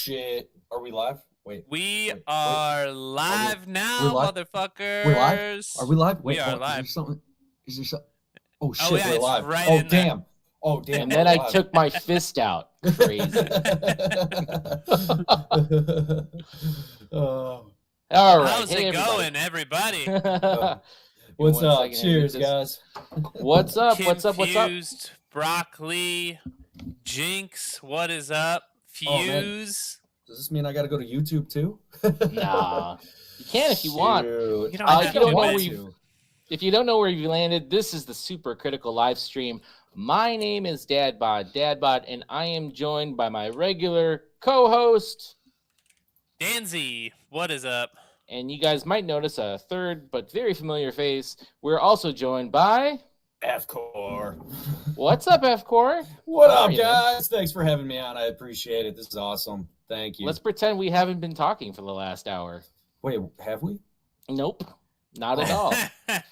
shit. Are we live? We are live now, we're live? motherfuckers. We're live? Are we live? We are live. Is there something? Oh shit, Oh, yeah, we're it's live. right Oh in there. damn. Oh damn. And then I took my fist out. Crazy. All right. How's it going, everybody? What's up? Cheers, guys. What's up? Confused, Broccoli, Jinx, what is up? Fuse. Does this mean I got to go to YouTube too? Nah. You can if you want. You don't have you don't to know want where to. If you don't know where you landed, this is the super critical live stream. My name is DadBod, and I am joined by my regular co-host, Danzy, what is up? and you guys might notice a third but very familiar face. We're also joined by... FCore. What's up, FCore? What How up, are you, guys? Thanks for having me on. I appreciate it. This is awesome. Thank you. Let's pretend we haven't been talking for the last hour. Wait, have we? Nope, not at all. I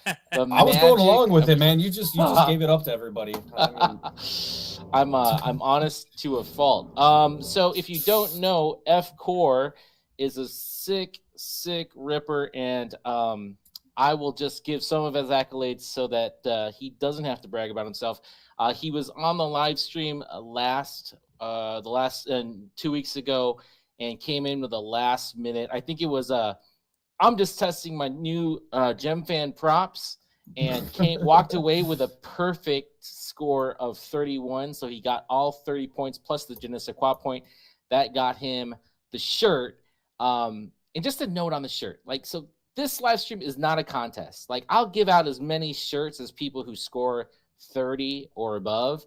was going along with it, man. You just gave it up to everybody. I mean... I'm honest to a fault. So if you don't know, FCore is a sick ripper, and I will just give some of his accolades so that he doesn't have to brag about himself. He was on the live stream the last 2 weeks ago, and came in with a last minute. I think it was I'm just testing my new Gem Fan props, and walked away with a perfect score of 31. So he got all 30 points plus the je ne sais quoi point. That got him the shirt. And just a note on the shirt, so this live stream is not a contest. I'll give out as many shirts as people who score 30 or above.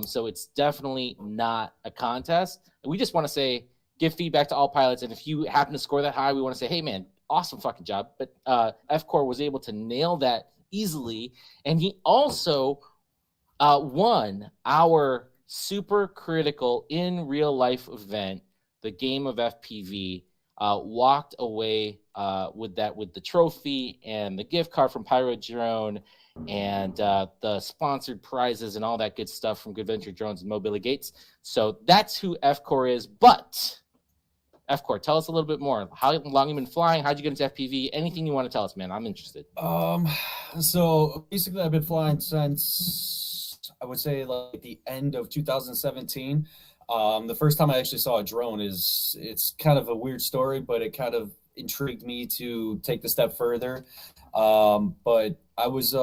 So it's definitely not a contest. We just want to give feedback to all pilots. And if you happen to score that high, we want to say, hey man, awesome fucking job. But FCore was able to nail that easily. And he also won our super critical in real life event, the game of FPV. Walked away with the trophy and the gift card from Pyro Drone and the sponsored prizes and all that good stuff from Good Venture Drones and Mobile Gates. So that's who FCore is. But FCore, tell us a little bit more. How long you been flying? How'd you get into FPV? Anything you want to tell us, man? I'm interested. So basically, I've been flying since I would say the end of 2017. The first time I actually saw a drone it's kind of a weird story, but it kind of intrigued me to take the step further. But I was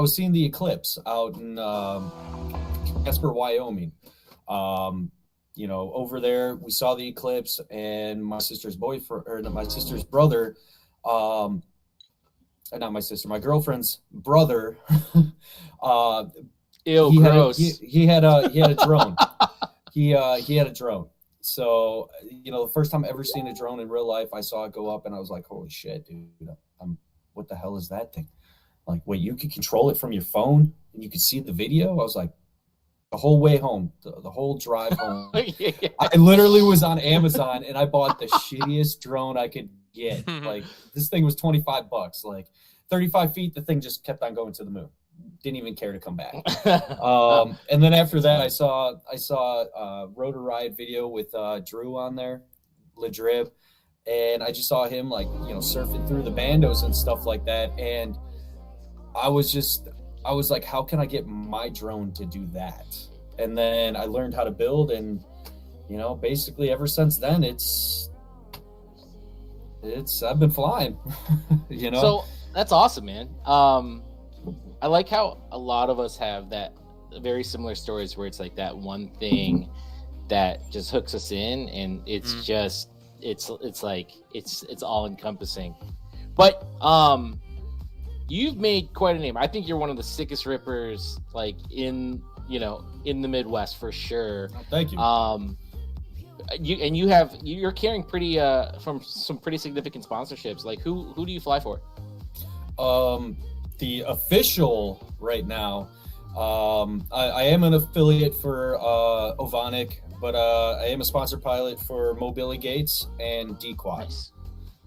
seeing the eclipse out in Casper, Wyoming. Over there we saw the eclipse, and my sister's brother, not my sister, my girlfriend's brother, Ew, gross. He had a drone. He had a drone. So, the first time I ever seen a drone in real life, I saw it go up, and I was like, holy shit, dude. What the hell is that thing? Wait, you could control it from your phone, and you could see the video? I was like, the whole way home, the whole drive home. Yeah. I literally was on Amazon, and I bought the shittiest drone I could get. This thing was $25. 35 feet, the thing just kept on going to the moon. Didn't even care to come back. And then after that, I saw a Rotor Riot video with Drew on there, LeDrib, and I just saw him surfing through the bandos and stuff like that. And I was like, how can I get my drone to do that? And then I learned how to build, and basically ever since then, I've been flying. So that's awesome, man. I like how a lot of us have that very similar stories where it's that one thing that just hooks us in, and it's just it's all encompassing. But you've made quite a name. I think you're one of the sickest rippers in the Midwest for sure. Oh, thank you. You're carrying pretty from some pretty significant sponsorships. Who do you fly for? The official right now, I am an affiliate for Ovonic, but I am a sponsored pilot for Mobile Gates and D-Quad. Nice.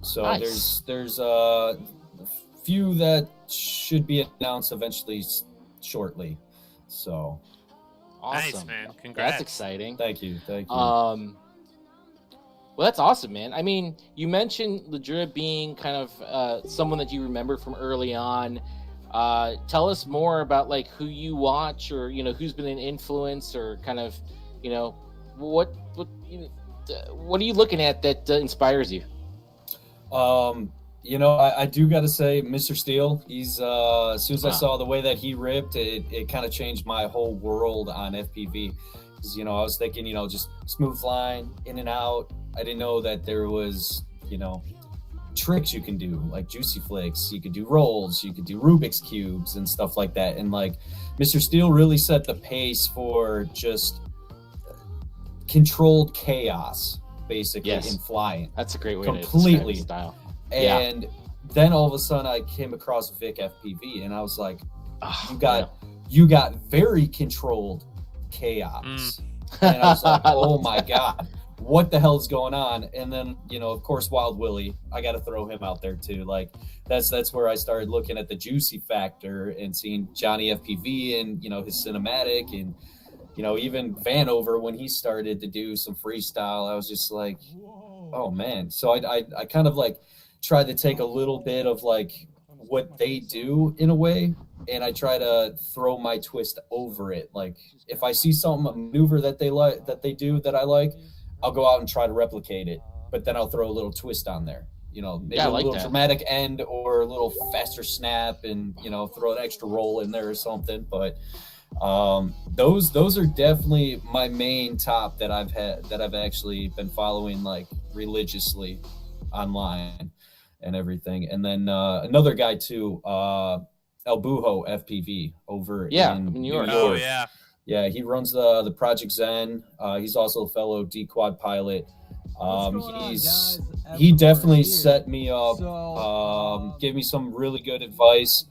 So Nice. there's a few that should be announced eventually shortly. So Awesome. Nice, man. Congrats. That's exciting. thank you. Well, that's awesome, man. I mean, you mentioned Ladra being kind of someone that you remember from early on. Tell us more about like who you watch, or who's been an influence, or kind of what are you looking at that inspires you? I do got to say, Mr. Steele, he's as soon as I saw the way that he ripped, it kind of changed my whole world on FPV. Because, I was thinking, just smooth flying in and out. I didn't know that there was, tricks you can do, like juicy flicks. You could do rolls, you could do Rubik's Cubes and stuff like that. And like Mr. Steele really set the pace for just controlled chaos, basically, in flying. That's a great way completely to describe style. And then all of a sudden I came across Vic FPV, and I was like, you got very controlled chaos. And I was like, oh my God, what the hell's going on? And then, of course, Wild Willie, I got to throw him out there too. Like that's where I started looking at the juicy factor and seeing Johnny FPV and, his cinematic, and, even Vanover, when he started to do some freestyle, I was just like, oh man. So I kind of like tried to take a little bit of like what they do in a way, and I try to throw my twist over it. Like if I see a maneuver that they do that I like, I'll go out and try to replicate it, but then I'll throw a little twist on there, maybe a little dramatic end or a little faster snap, and throw an extra roll in there or something. But those are definitely my main top that I've actually been following like religiously online and everything. And then another guy too, El Bujo FPV over in New York. Oh yeah, he runs the Project Zen. He's also a fellow D-Quad pilot. He definitely set me up, gave me some really good advice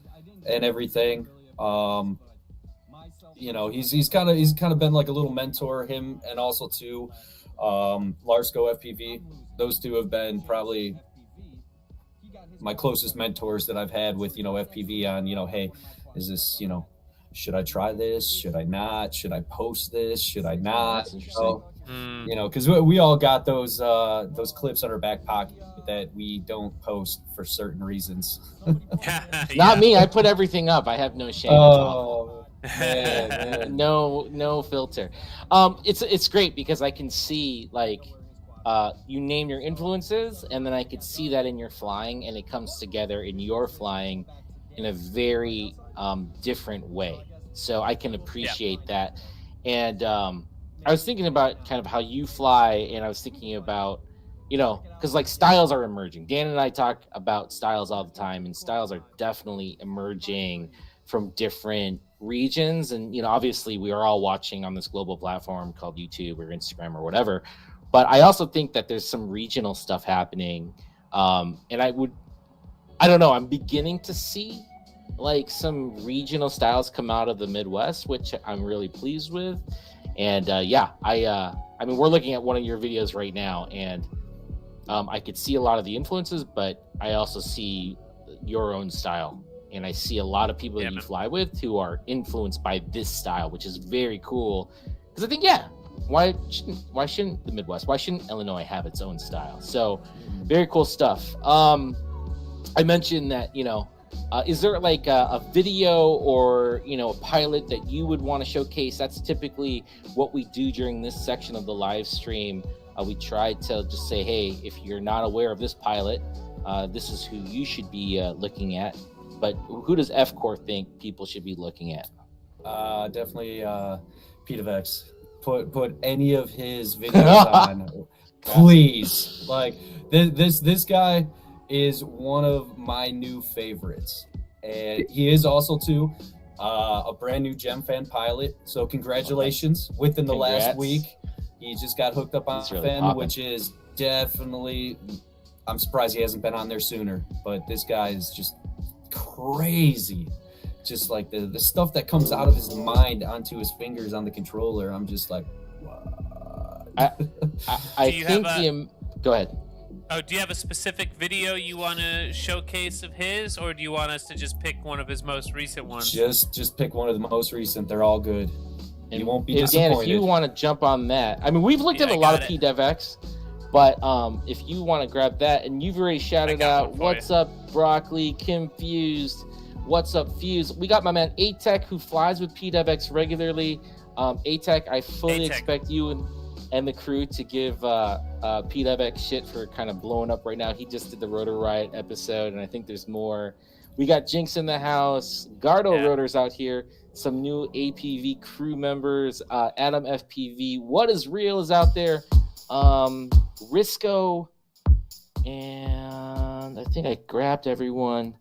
and everything. He's kind of been like a little mentor, him, and also too Larsko FPV. Those two have been probably my closest mentors that I've had with FPV on, hey, is this, should I try this? Should I not? Should I post this? Should I not? That's interesting. Because we all got those clips on our back pocket that we don't post for certain reasons. Not me. I put everything up. I have no shame. Oh, man. No filter. It's great because I can see like you name your influences, and then I could see that in your flying, and it comes together in your flying in a very different way. So I can appreciate that. And I was thinking about kind of how you fly, and I was thinking about, because like styles are emerging. Dan and I talk about styles all the time, and styles are definitely emerging from different regions. And, obviously we are all watching on this global platform called YouTube or Instagram or whatever. But I also think that there's some regional stuff happening. And I don't know, I'm beginning to see like some regional styles come out of the Midwest, which I'm really pleased with. And I mean, we're looking at one of your videos right now, and I could see a lot of the influences, but I also see your own style. And I see a lot of people that you fly with who are influenced by this style, which is very cool. Because I think, why shouldn't the Midwest, why shouldn't Illinois have its own style? So very cool stuff. I mentioned that, is there like a video or, a pilot that you would want to showcase? That's typically what we do during this section of the live stream. We try to just say, hey, if you're not aware of this pilot, this is who you should be looking at. But who does FCore think people should be looking at? Definitely Pete of X. Put any of his videos on, please. Like this guy is one of my new favorites, and he is also too a brand new Gem Fan pilot. So congratulations! Within the last week, he just got hooked up on Fan, which is definitely. I'm surprised he hasn't been on there sooner. But this guy is just crazy. Just like the stuff that comes out of his mind onto his fingers on the controller. I'm just like, what? I think go ahead. Oh, do you have a specific video you want to showcase of his, or do you want us to just pick one of his most recent ones? Just pick one of the most recent. They're all good. And you won't be disappointed. Dan, if you want to jump on that, I mean, we've looked at a lot of PDevX, But if you want to grab that, and you've already shouted out, what's up, Broccoli, Confused, what's up, Fuse? We got my man A-Tech, who flies with PWX regularly. A-Tech, I fully expect you and the crew to give PWX shit for kind of blowing up right now. He just did the Rotor Riot episode, and I think there's more. We got Jinx in the house, Gardo Rotors out here, some new APV crew members, Adam FPV, What is Real is out there, Risco, and I think I grabbed everyone.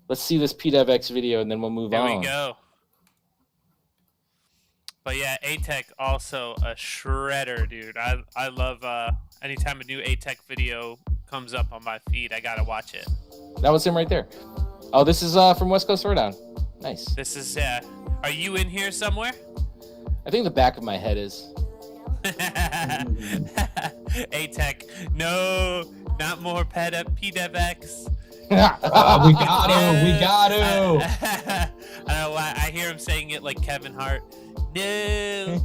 Let's see this PWX video, and then we'll move on. There we go. But yeah, A-Tech also a shredder, dude. I love anytime a new A-Tech video comes up on my feed, I gotta watch it. That was him right there. Oh, this is from West Coast Throwdown. Nice. This is are you in here somewhere? I think the back of my head is. A-Tech, no, not more PWX. We got to. We got to. I don't know why. I hear him saying it like Kevin Hart. No.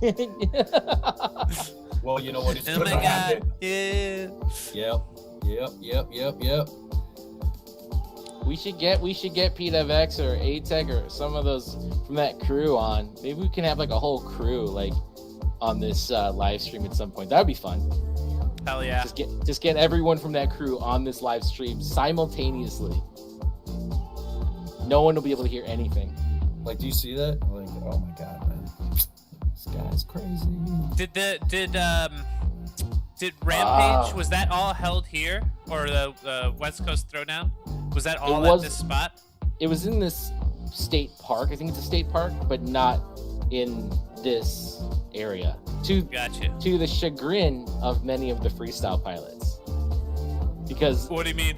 Well, you know what? It's oh my God. Yeah. Yep. We should get PWX or A-Tech or some of those from that crew on. Maybe we can have like a whole crew like on this live stream at some point. That would be fun. Hell yeah. Just get everyone from that crew on this live stream simultaneously. No one will be able to hear anything. Like, do you see that? Like, oh my God, man. This guy's crazy. Did Rampage, was that all held here? Or the West Coast Throwdown? Was that all at this spot? It was in this state park. I think it's a state park, but not in this area. Gotcha. To the chagrin of many of the freestyle pilots. Because what do you mean?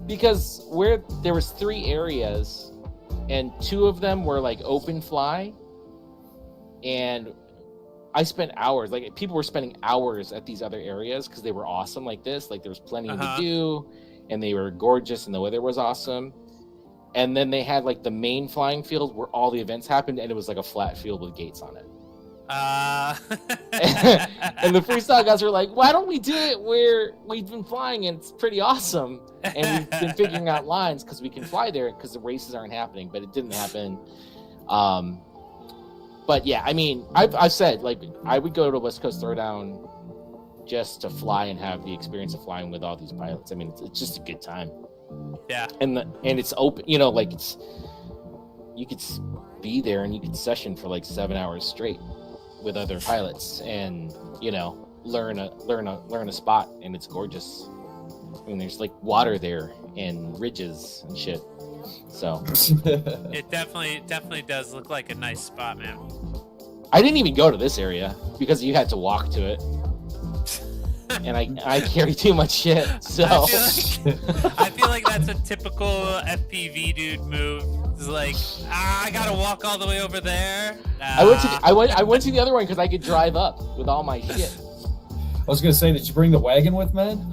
Because there was 3 areas, and 2 of them were like open fly, and I spent hours, like people were spending hours at these other areas because they were awesome like this. Like there was plenty to do, and they were gorgeous, and the weather was awesome. And then they had like the main flying field where all the events happened, and it was like a flat field with gates on it. And the freestyle guys were like, why don't we do it where we've been flying and it's pretty awesome, and we've been figuring out lines because we can fly there because the races aren't happening. But it didn't happen. But yeah, I mean, I've said, like, I would go to West Coast Throwdown just to fly and have the experience of flying with all these pilots. I mean, it's just a good time. Yeah. And it's open, you know, like you could be there and you could session for like 7 hours straight with other pilots, and you know, learn a spot, and it's gorgeous. I mean, there's like water there and ridges and shit. So it definitely does look like a nice spot, man. I didn't even go to this area because you had to walk to it, and I carry too much shit. So I feel like that's a typical FPV dude move. It's like, I gotta walk all the way over there. I went to the other one because I could drive up with all my shit. I was gonna say, did you bring the wagon with, man?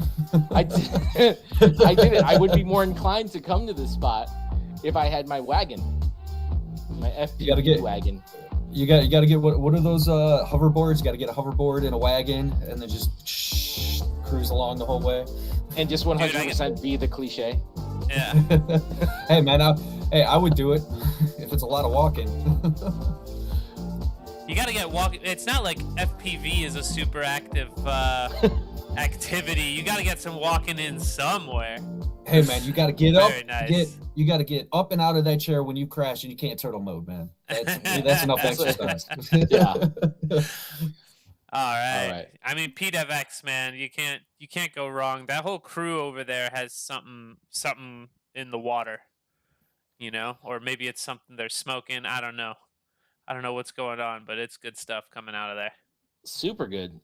I didn't. I would be more inclined to come to this spot if I had my wagon, my FPV wagon. You got to get what are those hoverboards? You got to get a hoverboard and a wagon, and then just cruise along the whole way. And just 100% be the cliche. Yeah. Hey man, I would do it if it's a lot of walking. You gotta get walking. It's not like FPV is a super active activity. You gotta get some walking in somewhere. Hey man, you gotta get up. Nice. You gotta get up and out of that chair when you crash and you can't turtle mode, man. That's enough exercise. Yeah. All right. I mean, PWX, man, you can't go wrong. That whole crew over there has something in the water, you know, or maybe it's something they're smoking. I don't know what's going on, but it's good stuff coming out of there. Super good.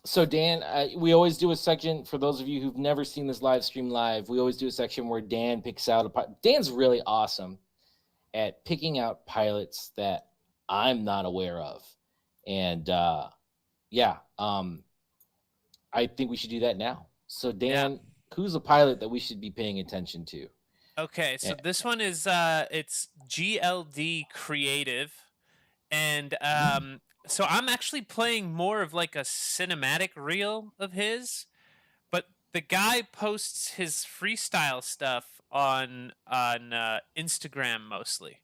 So Dan, we always do a section for those of you who've never seen this live stream live. We always do a section where Dan picks out Dan's really awesome at picking out pilots that I'm not aware of. And I think we should do that now. So Dan, who's a pilot that we should be paying attention to? Okay, so this one is it's GLD Creative, and So I'm actually playing more of like a cinematic reel of his, but the guy posts his freestyle stuff on Instagram mostly.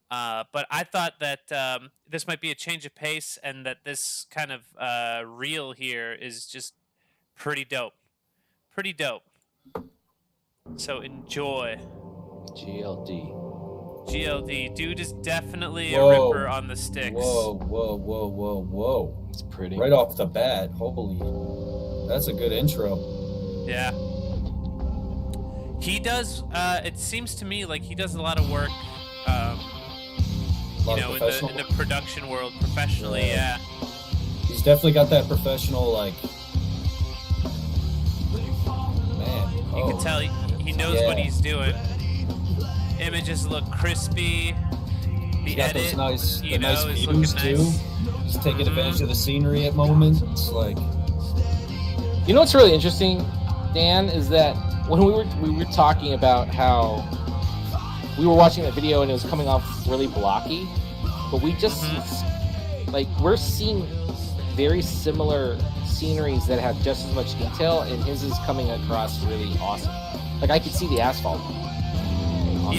But I thought that this might be a change of pace, and that this kind of reel here is just pretty dope. Pretty dope. So enjoy. GLD. Dude is definitely a ripper on the sticks. Whoa. It's pretty. Right off the bat. Holy. That's a good intro. Yeah. He does, it seems to me like he does a lot of work, in the production world professionally, yeah. He's definitely got that professional, like, man. You can tell he knows what he's doing. Images look crispy. The edit, those nice is views looking too. nice. He's taking advantage of the scenery at moments. It's like, you know what's really interesting, Dan, is that when we were talking about how we were watching that video and it was coming off really blocky, but we just like we're seeing very similar sceneries that have just as much detail, and his is coming across really awesome. Like I could see the asphalt. On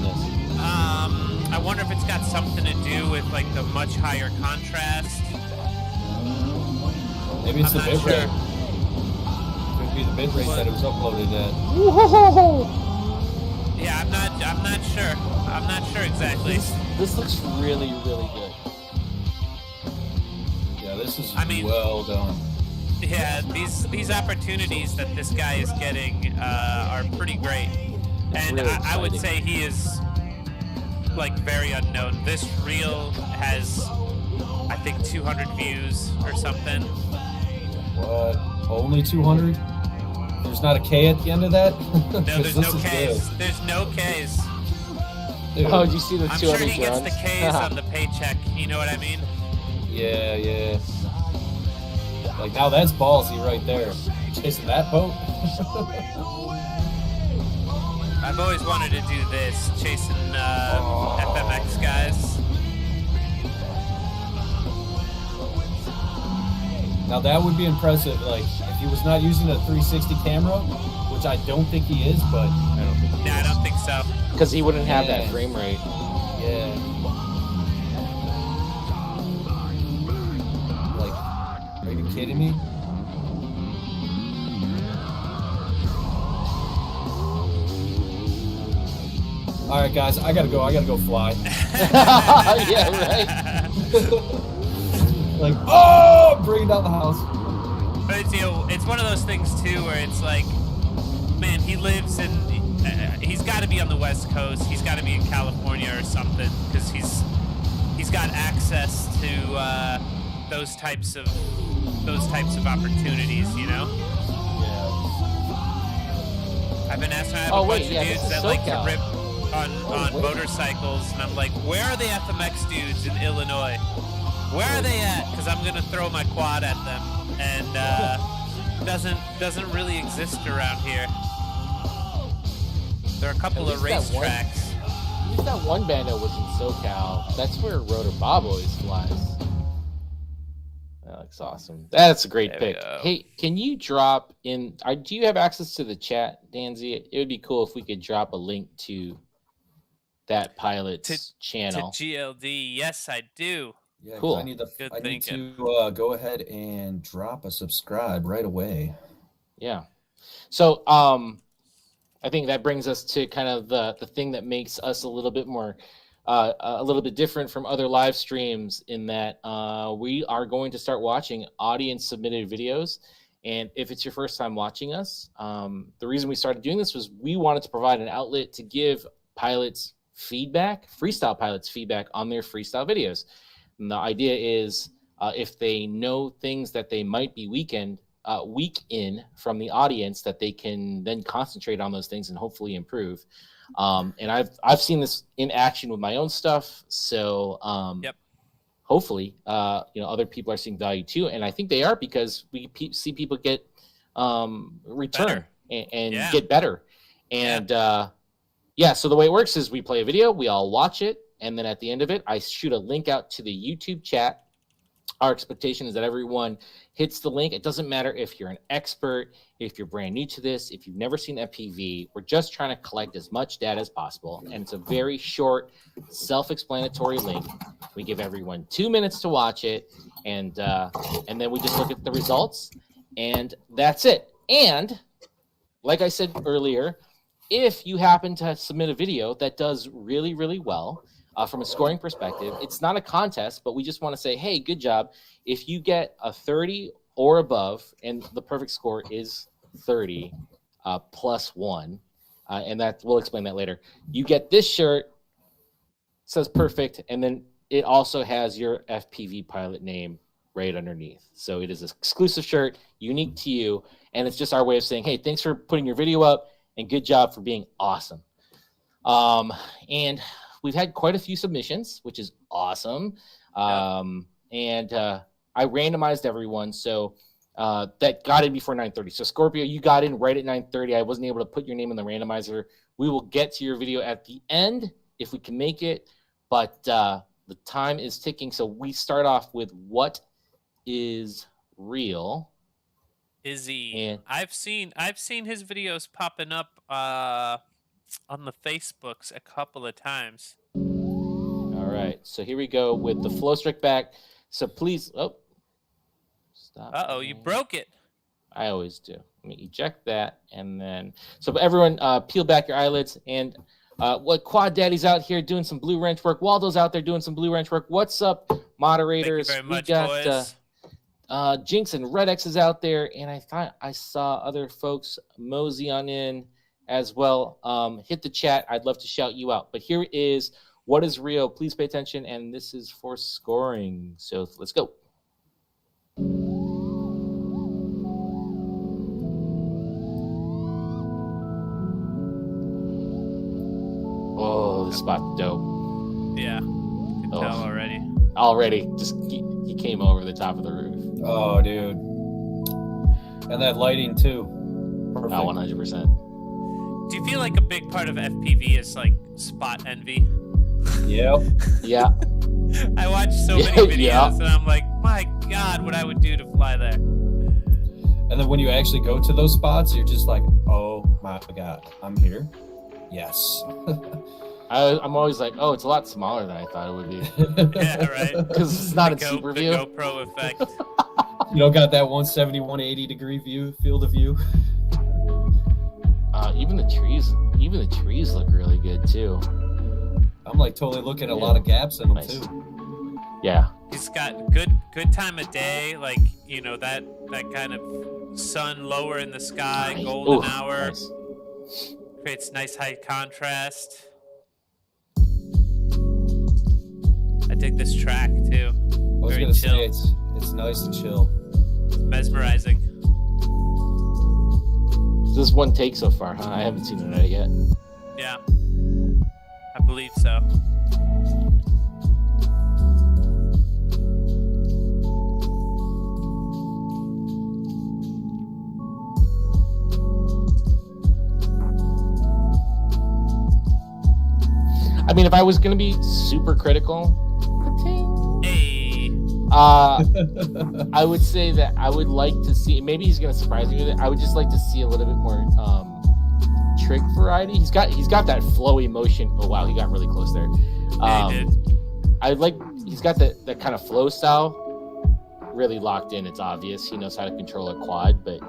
this. I wonder if it's got something to do with like the much higher contrast. Maybe it's the bit rate. Could be the bit rate that it was uploaded at. Yeah, I'm not sure. I'm not sure exactly. This looks really, really good. Yeah, this is well done. Yeah, these opportunities that this guy is getting are pretty great. And really I would say he is like very unknown. This reel has, I think, 200 views or something. What? Only 200? There's not a K at the end of that? No, there's no Ks. There's no Ks. Dude. Oh, did you see the 200 I'm sure he gets the Ks on the paycheck. You know what I mean? Yeah. Like, now that's ballsy right there. Chasing that boat? I've always wanted to do this, chasing FMX guys. Now that would be impressive, like, if he was not using a 360 camera, which I don't think he is, but... I don't think so. Because he wouldn't have that frame rate. Yeah. Like, are you kidding me? All right, guys, I gotta go fly. Yeah, right. Like, bring it down the house. But it's one of those things too, where it's like, man, he lives in. He's got to be on the West Coast. He's got to be in California or something, because he's got access to those types of opportunities, you know. Yeah. I've been asking. I have a bunch of dudes that like to rip on motorcycles, and I'm like, where are the FMX dudes in Illinois? Where are they at? Because I'm gonna throw my quad at them, and doesn't really exist around here. There are a couple of racetracks. At least that one band that was in SoCal. That's where Rotor Bob always flies. That looks awesome. That's a great pick. Hey, can you drop in? Do you have access to the chat, Danzy? It would be cool if we could drop a link to that pilot's channel. To GLD, yes, I do. Yeah, cool. I need to go ahead and drop a subscribe right away. Yeah. So, I think that brings us to kind of the thing that makes us a little bit more, a little bit different from other live streams, in that we are going to start watching audience submitted videos. And if it's your first time watching us, the reason we started doing this was we wanted to provide an outlet to give pilots feedback, freestyle pilots feedback on their freestyle videos. And the idea is if they know things that they might be weak in from the audience, that they can then concentrate on those things and hopefully improve. And I've seen this in action with my own stuff. So hopefully, other people are seeing value too. And I think they are, because we see people get return and get better. And so the way it works is we play a video, we all watch it, and then at the end of it, I shoot a link out to the YouTube chat, Our expectation is that everyone hits the link. It doesn't matter if you're an expert, if you're brand new to this, if you've never seen FPV. We're just trying to collect as much data as possible. And it's a very short, self-explanatory link. We give everyone 2 minutes to watch it. And then we just look at the results. And that's it. And like I said earlier, if you happen to submit a video that does really, really well, from a scoring perspective, it's not a contest, but we just want to say, hey, good job. If you get a 30 or above, and the perfect score is 30 plus 1, and that we'll explain that later. You get this shirt, says perfect, and then it also has your FPV pilot name right underneath. So it is an exclusive shirt, unique to you, and it's just our way of saying, hey, thanks for putting your video up, and good job for being awesome. And we've had quite a few submissions, which is awesome. And I randomized everyone, so that got in before 9:30. So Scorpio, you got in right at 9:30. I wasn't able to put your name in the randomizer. We will get to your video at the end if we can make it, but the time is ticking. So we start off with what is real. Izzy, And I've seen his videos popping up on the Facebooks a couple of times. all right, so here we go with the flow strict back. So please, stop. Uh-oh, you broke it. I always do. Let me eject that, and then so everyone, peel back your eyelids. And what Quad Daddy's out here doing some blue wrench work. Waldo's out there doing some blue wrench work. What's up, moderators? Thank you very much, We got boys. Jinx and Red X is out there, and I thought I saw other folks mosey on in as well. Hit the chat. I'd love to shout you out. But here is what is real. Please pay attention, and this is for scoring. So let's go. Oh, this spot's dope. Yeah, can tell already. Already, just he came over the top of the roof. Oh, dude. And that lighting, too. Perfect. 100%. Do you feel like a big part of FPV is like spot envy? Yep. Yeah. I watch so many videos and I'm like, my God, what I would do to fly there. And then when you actually go to those spots, you're just like, oh my God, I'm here. Yes. I'm always like, oh, it's a lot smaller than I thought it would be. Yeah, right. Because it's not in super view. The GoPro effect. You don't got that 170, 180 degree field of view. Even the trees look really good too. I'm like totally looking at a lot of gaps in them too. Yeah. He's got good time of day, like, you know, that kind of sun lower in the sky, Nice. golden Ooh, hour. nice. Creates nice high contrast. I dig this track too. I was Very gonna chill. say it's nice and chill. Mesmerizing. This is one take so far, huh? I haven't seen it yet. Yeah. I believe so. I mean, if I was gonna be super critical, Hey. I would say that I would like to see. Maybe he's gonna surprise me with it. I would just like to see a little bit more trick variety. He's got that flowy motion. Oh wow, he got really close there. Yeah, he did. He's got that kind of flow style really locked in. It's obvious he knows how to control a quad, but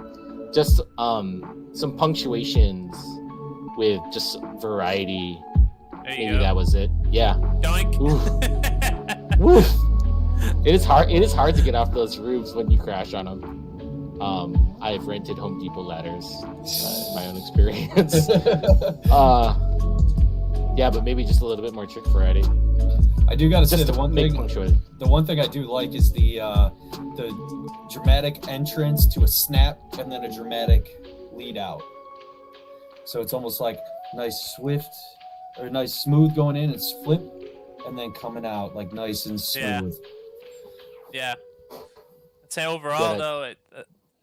just some punctuations with just variety. There you Maybe go. that was it. Yeah. Doink. Woof. It is hard to get off those roofs when you crash on them. I've rented Home Depot ladders in my own experience. Yeah, but maybe just a little bit more trick variety. I do gotta say Just the to one make thing. punctuated. The one thing I do like is the dramatic entrance to a snap and then a dramatic lead out. So it's almost like nice swift or nice smooth going in and flip, and then coming out like nice and smooth. Yeah. I'd say overall, Yeah. though,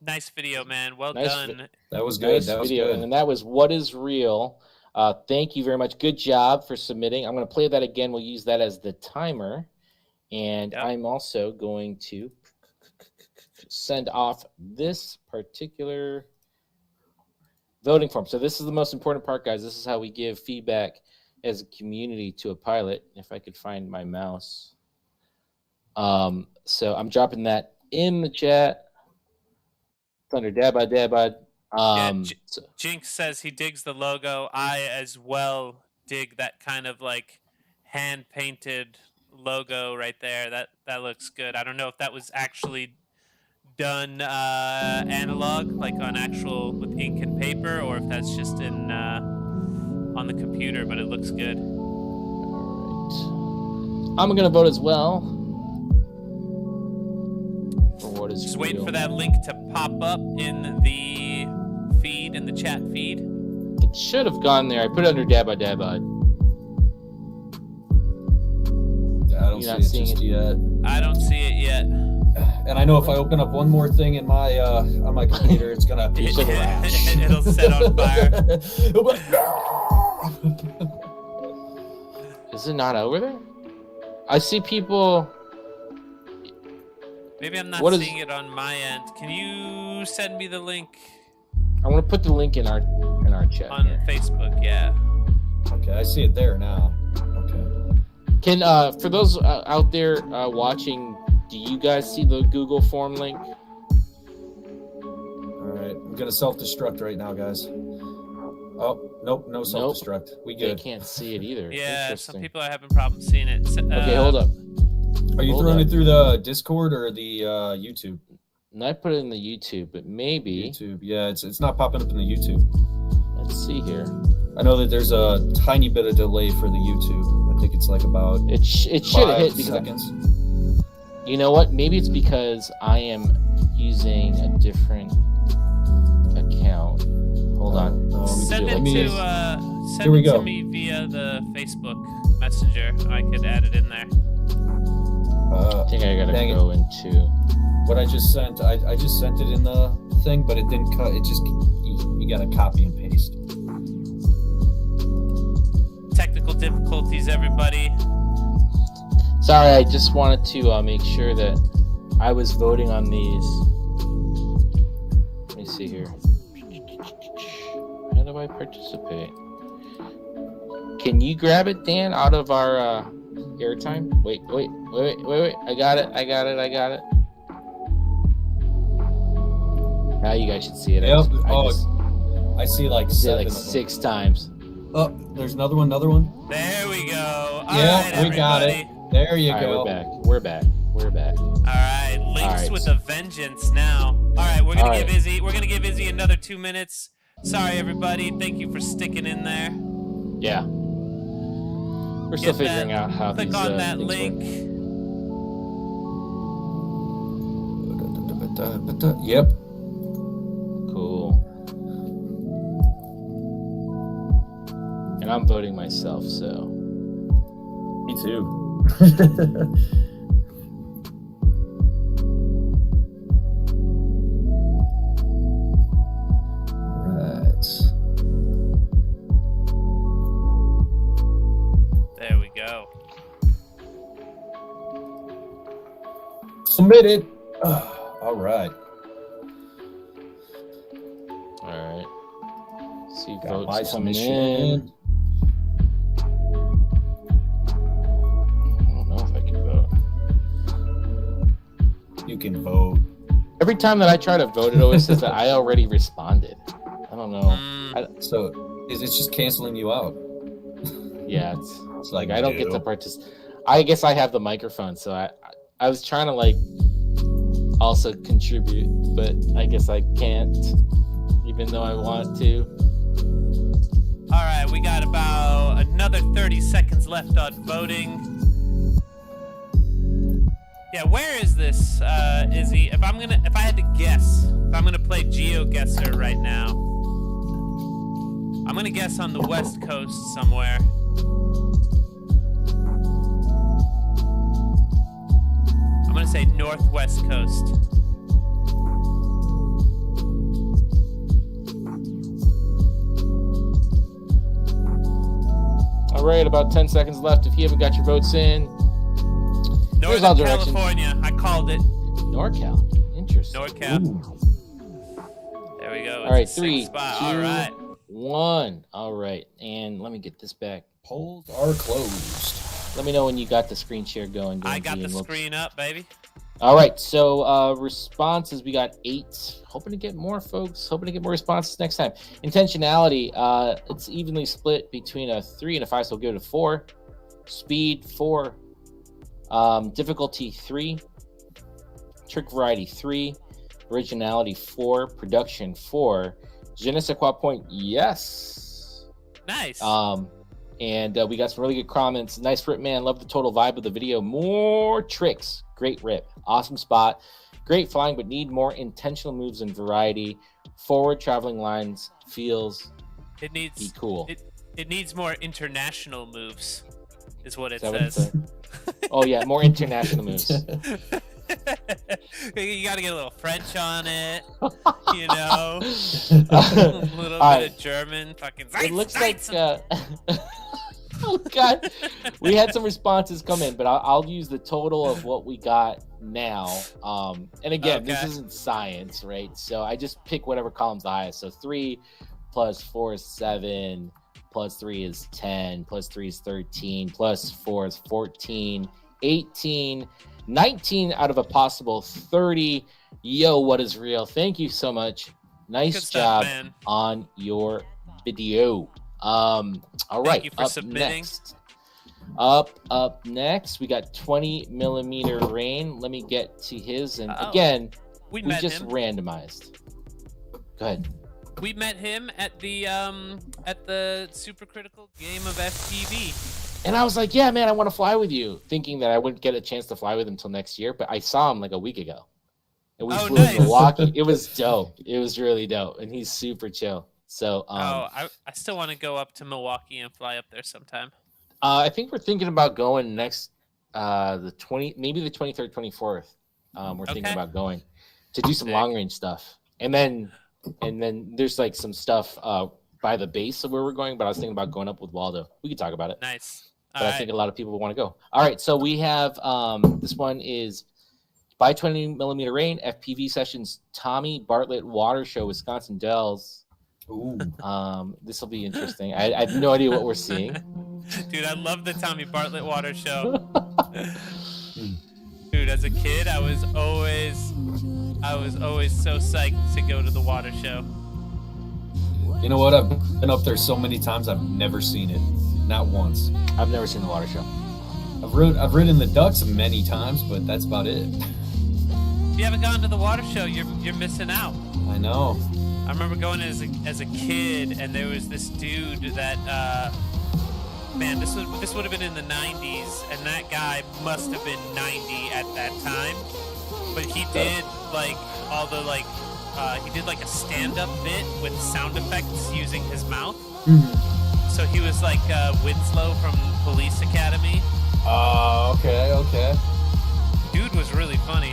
nice video, man. Well Nice done. That was good. Nice That was video. good. And then that was What is Real. Thank you very much. Good job for submitting. I'm going to play that again. We'll use that as the timer. And I'm also going to send off this particular voting form. So this is the most important part, guys. This is how we give feedback as a community to a pilot. If I could find my mouse. So I'm dropping that in the chat. Thunder DadBodDadBod. Jinx says he digs the logo. I as well dig that kind of like hand-painted logo right there. That looks good. I don't know if that was actually done analog, like on actual with ink and paper, or if that's just in on the computer, but it looks good. All right. I'm gonna vote as well. For what is just real. waiting for that link to pop up in the feed, in the chat feed. It should have gone there. I put it under DadBodDadBod. I don't see it just yet. I don't see it yet. And I know if I open up one more thing in my on my computer, it's gonna it'll set on fire. Is it not over there? I see people. Maybe I'm not seeing it on my end. Can you send me the link? I want to put the link in our chat on here. Facebook. Yeah. Okay, I see it there now. Okay. Can for those out there watching, do you guys see the Google form link? All right, I'm gonna self-destruct right now, guys. Oh, nope, no self-destruct. We good. They can't see it either. Yeah, some people are having problems seeing it. Okay, hold up. Are you throwing it through the Discord or the YouTube? No, I put it in the YouTube, but maybe YouTube. Yeah, it's not popping up in the YouTube. Let's see here. I know that there's a tiny bit of delay for the YouTube. I think it's like about it should have hit seconds. You know what? Maybe it's because I am using a different account. Hold on. Send it to me via the Facebook Messenger. I could add it in there. I think I gotta go into what I just sent. I just sent it in the thing, but it didn't cut. It just you gotta copy and paste. Technical difficulties, everybody. Sorry, I just wanted to make sure that I was voting on these. Let me see here. How do I participate? Can you grab it, Dan, out of our airtime? Wait. I got it. Now you guys should see it. Yep. I see like 6 times. Oh, there's another one. There we go. All right, we everybody. Got it. There you go. We're back. All right, links with a vengeance now. All right, we're gonna give Izzy. We're gonna give Izzy another 2 minutes. Sorry, everybody. Thank you for sticking in there. Yeah. We're still figuring out how to click on that link. Yep. Cool. And I'm voting myself, so. Me too. Right. There we go. Submitted. All right. See got votes coming in. I don't know if I can vote. You can vote. Every time that I try to vote, it always says that I already responded. I don't know. So it's just canceling you out. Yeah, it's like I don't get to participate. I guess I have the microphone, so I was trying to like also contribute, but I guess I can't, even though I want to. All right, we got about another 30 seconds left on voting. Yeah, where is this, Izzy? If I had to guess, if I'm gonna play GeoGuessr right now, I'm gonna guess on the West Coast somewhere. I'm gonna say Northwest Coast. All right, about 10 seconds left. If you haven't got your votes in, Here's all Northern directions. California. I called it. NorCal. Interesting. NorCal. There we go. All right, It's a 3, sick spot. 2, All right. 1. All right, and let me get this back. Polls are closed. Let me know when you got the screen share going. I got the Whoops. screen up, baby. All right, so responses, we got 8. Hoping to get more, folks. Hoping to get more responses next time. Intentionality, it's evenly split between a 3 and a 5, so we'll give it a 4. Speed, 4. Difficulty, 3. Trick variety, 3. Originality, 4. Production, 4. Je ne sais quoi point, yes. Nice. And we got some really good comments. Nice rip, man. Love the total vibe of the video. More tricks. Great rip. Awesome spot. Great flying, but need more intentional moves and variety. Forward traveling lines feels It needs be cool. It needs more international moves, is what it Is that what it says. Oh yeah, more international moves. You got to get a little French on it, you know, a little bit of German. Fucking. It looks like. Oh god, we had some responses come in, but I'll use the total of what we got now. And again, this isn't science, right? So I just pick whatever column's the highest. So 3 plus 4 is 7, plus 3 is 10, plus 3 is 13, plus 4 is 14, 18, 19 out of a possible 30. Yo, what is real? Thank you so much. Nice job on your video. All right. Thank you for submitting. Up next, we got 20 millimeter rain. Let me get to his, and again, we just randomized. Go ahead. We met him at the Supercritical game of FPV. And I was like, yeah, man, I want to fly with you, thinking that I wouldn't get a chance to fly with him until next year. But I saw him like a week ago. And we flew in Milwaukee. It was dope. It was really dope. And he's super chill. So I still want to go up to Milwaukee and fly up there sometime. I think we're thinking about going next maybe the 23rd, 24th. We're thinking about going to do some long range stuff. And then there's like some stuff by the base of where we're going, but I was thinking about going up with Waldo. We could talk about it. Nice. But I think a lot of people will want to go. All right, so we have this one is by 20 millimeter rain, FPV sessions, Tommy Bartlett Water Show, Wisconsin Dells. Ooh. This will be interesting. I have no idea what we're seeing. Dude, I love the Tommy Bartlett Water Show. Dude, as a kid, I was always so psyched to go to the water show. You know what? I've been up there so many times. I've never seen it, not once. I've never seen the water show. I've ridden the ducks many times, but that's about it. If you haven't gone to the water show, you're missing out. I know. I remember going as a kid, and there was this dude that man, this would have been in the 90s, and that guy must have been 90 at that time. But he did like all the he did like a stand-up bit with sound effects using his mouth. Mm-hmm. So he was like Winslow from Police Academy. Okay. Dude was really funny.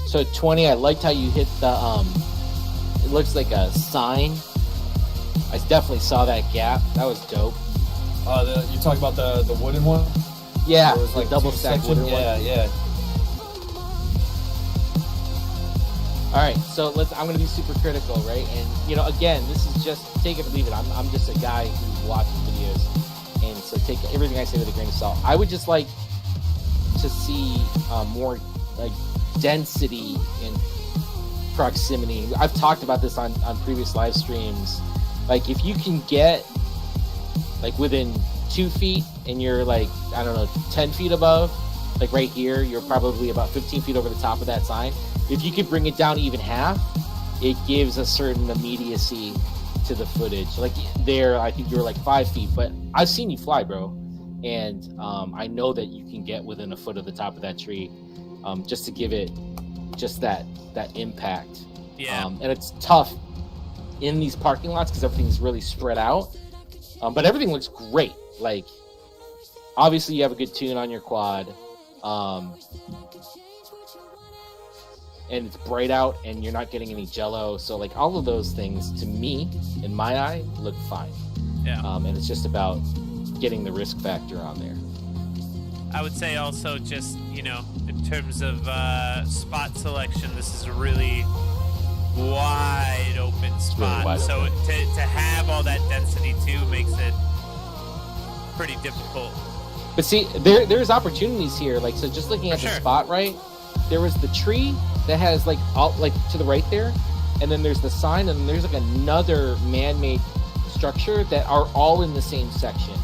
So 20, I liked how you hit the it looks like a sign. I definitely saw that gap. That was dope. You talking about the wooden one? Yeah, it was like double stack wooden one. Yeah. All right, so I'm going to be super critical, right? And again, this is just take it or leave it. I'm just a guy who watches videos, and so take everything I say with a grain of salt. I would just like to see more like density and proximity. I've talked about this on previous live streams. Like if you can get like within 2 feet and you're like, I don't know, 10 feet above, like right here, you're probably about 15 feet over the top of that sign. If you could bring it down even half, it gives a certain immediacy to the footage. Like there, I think you were like 5 feet, but I've seen you fly, bro. And I know that you can get within a foot of the top of that tree just to give it just that impact. Yeah. And it's tough in these parking lots because everything's really spread out. But everything looks great. Like, obviously you have a good tune on your quad. And it's bright out and you're not getting any jello. So like all of those things to me, in my eye, look fine. Yeah. And it's just about getting the risk factor on there. I would say also just, you know, in terms of spot selection, this is a really wide open spot. Really so to have all that density too makes it pretty difficult. But see, there's opportunities here. Like, so just looking at the spot, right? There was the tree that has like all like to the right there, and then there's the sign, and then there's like another man-made structure that are all in the same section.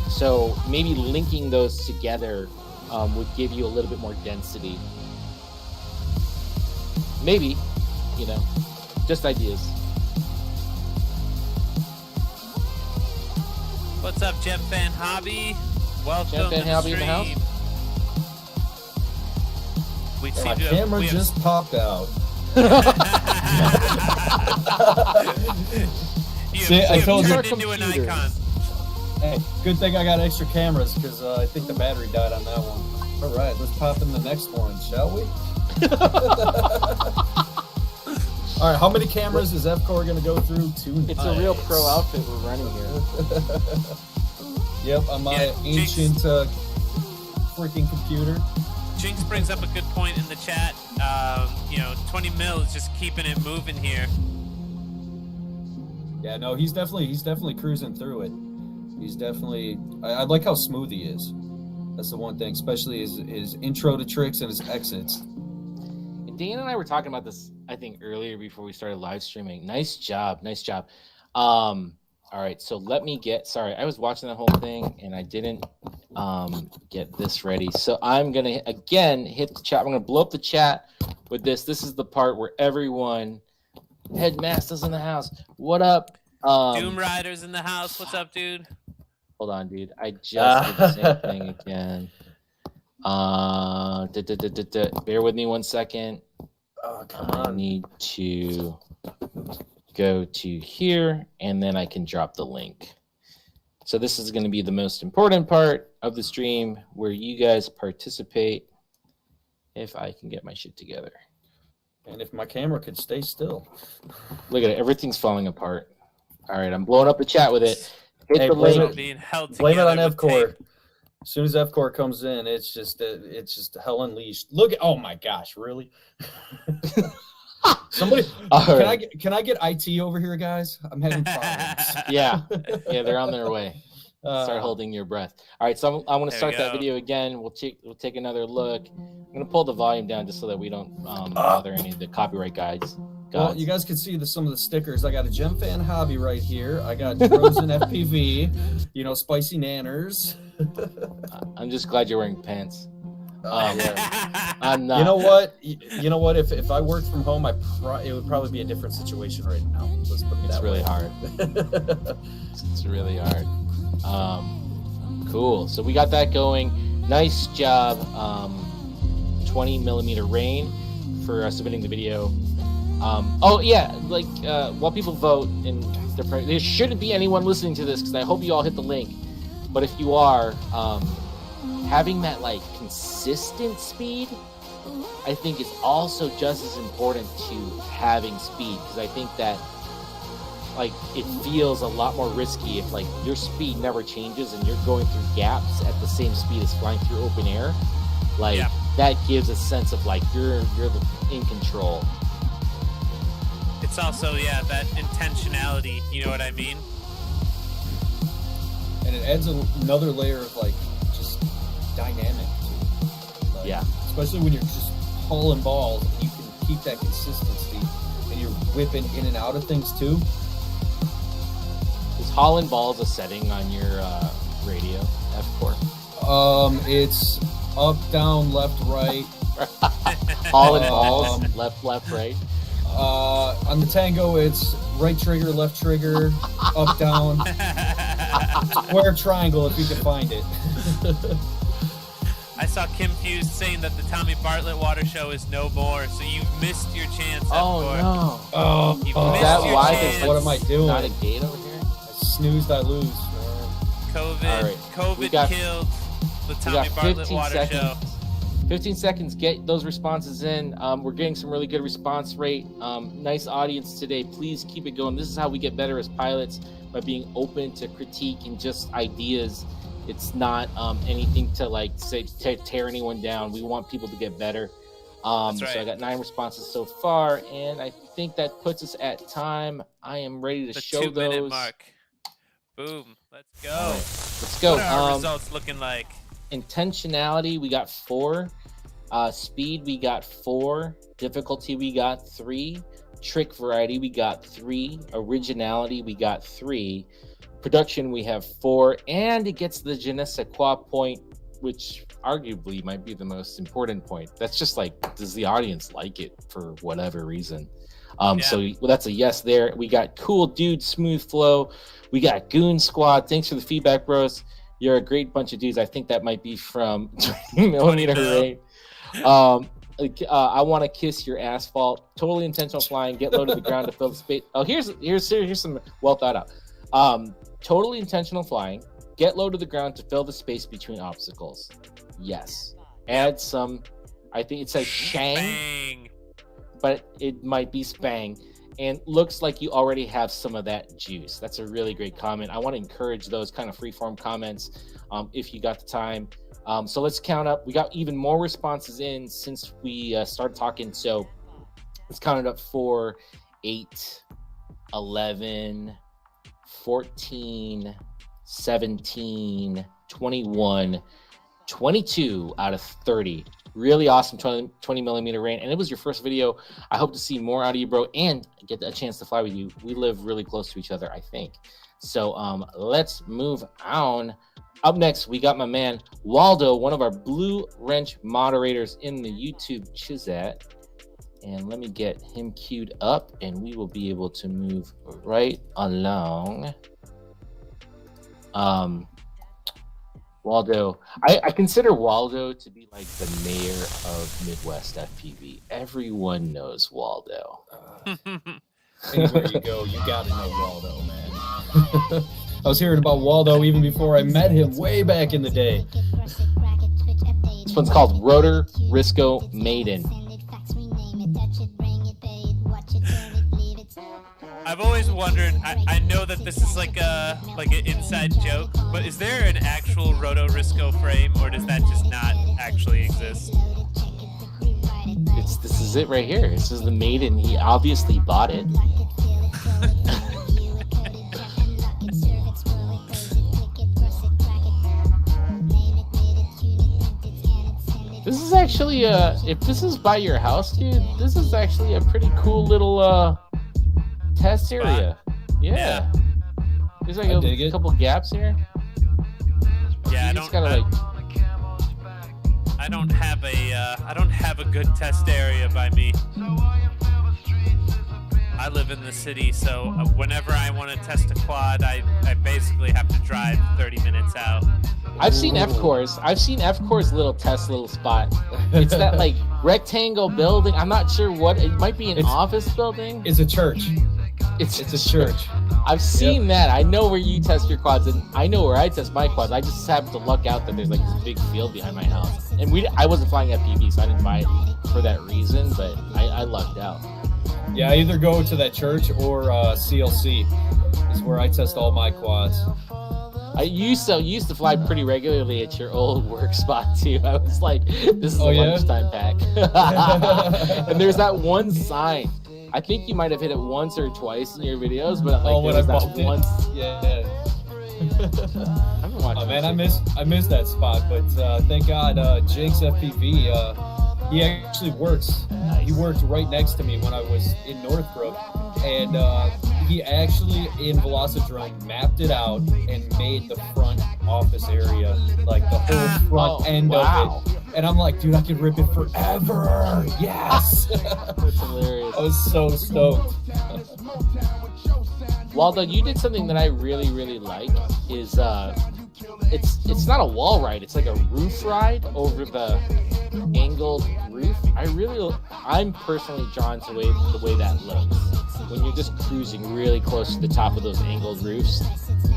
So maybe linking those together would give you a little bit more density. Maybe, you know, just ideas. What's up, Jem Fan Hobby? Welcome Jem Fan to the Hobby in the house. We My seem to camera have, just popped out. See, I told you. turned into an icon. Hey, good thing I got extra cameras because I think the battery died on that one. All right, let's pop in the next one, shall we? All right, how many cameras is FCore going to go through tonight? It's a real pro outfit we're running here. Yep, on my ancient freaking computer. Jinx brings up a good point in the chat. You know, 20 mil is just keeping it moving here. Yeah, no, he's definitely cruising through it. He's definitely. I like how smooth he is. That's the one thing, especially his intro to tricks and his exits. And Dan and I were talking about this, I think, earlier before we started live streaming. Nice job. All right, so let me get. Sorry, I was watching that whole thing and I didn't get this ready. So I'm gonna again hit the chat. I'm gonna blow up the chat with this. This is the part where everyone. Headmaster's in the house. What up? Doom Rider's in the house. What's up, dude? Hold on, dude. I just did the same thing again. Bear with me 1 second. Oh, come on. I need to go to here, and then I can drop the link. So this is going to be the most important part of the stream where you guys participate. If I can get my shit together. And if my camera could stay still. Look at it. Everything's falling apart. All right, I'm blowing up the chat with it. Hit the link. Blame it on FCore. As soon as FCore comes in, it's just hell unleashed. Look at, oh my gosh, really? Somebody, can I get IT over here, guys? I'm having problems. Yeah, they're on their way. Start holding your breath. All right, so I'm going to start that video again. We'll take another look. I'm going to pull the volume down just so that we don't bother any of the copyright guys. Well, you guys can see some of the stickers. I got a Jem Fan Hobby right here. I got Frozen FPV. You know, Spicy Nanners. I'm just glad you're wearing pants. Yeah. I'm not. You know what? If I worked from home, it would probably be a different situation right now. Let's put it that way. Really hard. It's really hard. Cool. So we got that going. Nice job. 20 millimeter rain for submitting the video. While people vote, and there shouldn't be anyone listening to this because I hope you all hit the link. But if you are, having that like consistent speed, I think is also just as important to having speed, because I think that like it feels a lot more risky if like your speed never changes and you're going through gaps at the same speed as flying through open air. Like that gives a sense of like you're in control. It's also that intentionality. You know what I mean? And it adds another layer of like just dynamic to it. Like, especially when you're just hauling balls and you can keep that consistency and you're whipping in and out of things too. Is hauling balls a setting on your radio, FCore? It's up, down, left, right. Hauling balls, left, right. On the Tango, it's right trigger, left trigger, up, down, square, triangle if you can find it. I saw Kim Fuse saying that the Tommy Bartlett Water Show is no more, so you've missed your chance. Oh no! You've missed your chance. What am I doing? Not a gate over here. I snoozed, I lose. Man. COVID killed the Tommy Bartlett Water Show. 15 seconds, get those responses in. We're getting some really good response rate. Nice audience today. Please keep it going. This is how we get better as pilots, by being open to critique and just ideas. It's not anything to like say to tear anyone down. We want people to get better. That's right. So I got 9 responses so far, and I think that puts us at time. I am ready to show 2-minute those. mark. Boom. Let's go. Right, let's go. What are our results looking like? Intentionality, we got 4. Speed, we got 4. Difficulty, we got 3. Trick variety, we got 3. Originality, we got 3. Production, we have 4. And it gets the je ne sais quoi point, which arguably might be the most important point. That's just like, does the audience like it for whatever reason? So that's a yes there. We got Cool Dude, Smooth Flow. We got Goon Squad. Thanks for the feedback, bros. You're a great bunch of dudes. I think that might be from 20mm Hooray. I want to kiss your asphalt. Totally intentional flying. Get low to the ground to fill the space. Oh, here's some well thought out. Totally intentional flying. Get low to the ground to fill the space between obstacles. Yes. Add some. I think it says shang, but it might be spang. And looks like you already have some of that juice. That's a really great comment. I want to encourage those kind of freeform comments if you got the time. So let's count up. We got even more responses in since we started talking. So let's count it up: 4, 8, 11, 14, 17, 21, 22 out of 30. Really awesome 20mm rain. And it was your first video. I hope to see more out of you, bro, and get a chance to fly with you. We live really close to each other, I think. So let's move on. Up next, we got my man Waldo, one of our Blue Wrench moderators in the YouTube chat. And let me get him queued up, and we will be able to move right along. Waldo, I consider Waldo to be like the mayor of Midwest FPV. Everyone knows Waldo. Anywhere you go, you gotta know Waldo, man. I was hearing about Waldo even before I met him way back in the day. This one's called Rotor Risco Maiden. I've always wondered, I know that this is like an inside joke, but is there an actual Roto Risco frame, or does that just not actually exist? This is it right here. This is the Maiden. He obviously bought it. This is actually if this is by your house, dude, this is actually a pretty cool little test area. Yeah. There's like a couple gaps here. Yeah, I don't have a good test area by me. I live in the city, so whenever I want to test a quad, I basically have to drive 30 minutes out. I've seen F-Core's little test little spot. It's that like rectangle building. I'm not sure what it might be. An office building. It's a church. It's a church. I've seen that. I know where you test your quads, and I know where I test my quads. I just happen to luck out that there's like this big field behind my house, and I wasn't flying FPV, so I didn't buy it for that reason. But I lucked out. Yeah, I either go to that church or CLC is where I test all my quads. I used to fly pretty regularly at your old work spot too. I was like, this is a lunchtime pack. And there's that one sign. I think you might have hit it once or twice in your videos, but like there was that once. Yeah. Oh man, I miss that spot, but thank God, Jake's FPV. He actually works. He worked right next to me when I was in Northbrook, and he actually in Velocidrone mapped it out and made the front office area, like the whole front end of it. And I'm like, dude, I could rip it forever. Yes. That's hilarious. I was so stoked. Waldo, you did something that I really, really like. Is it's not a wall ride. It's like a roof ride over the angled roof. I'm personally drawn to the way that looks. When you're just cruising really close to the top of those angled roofs,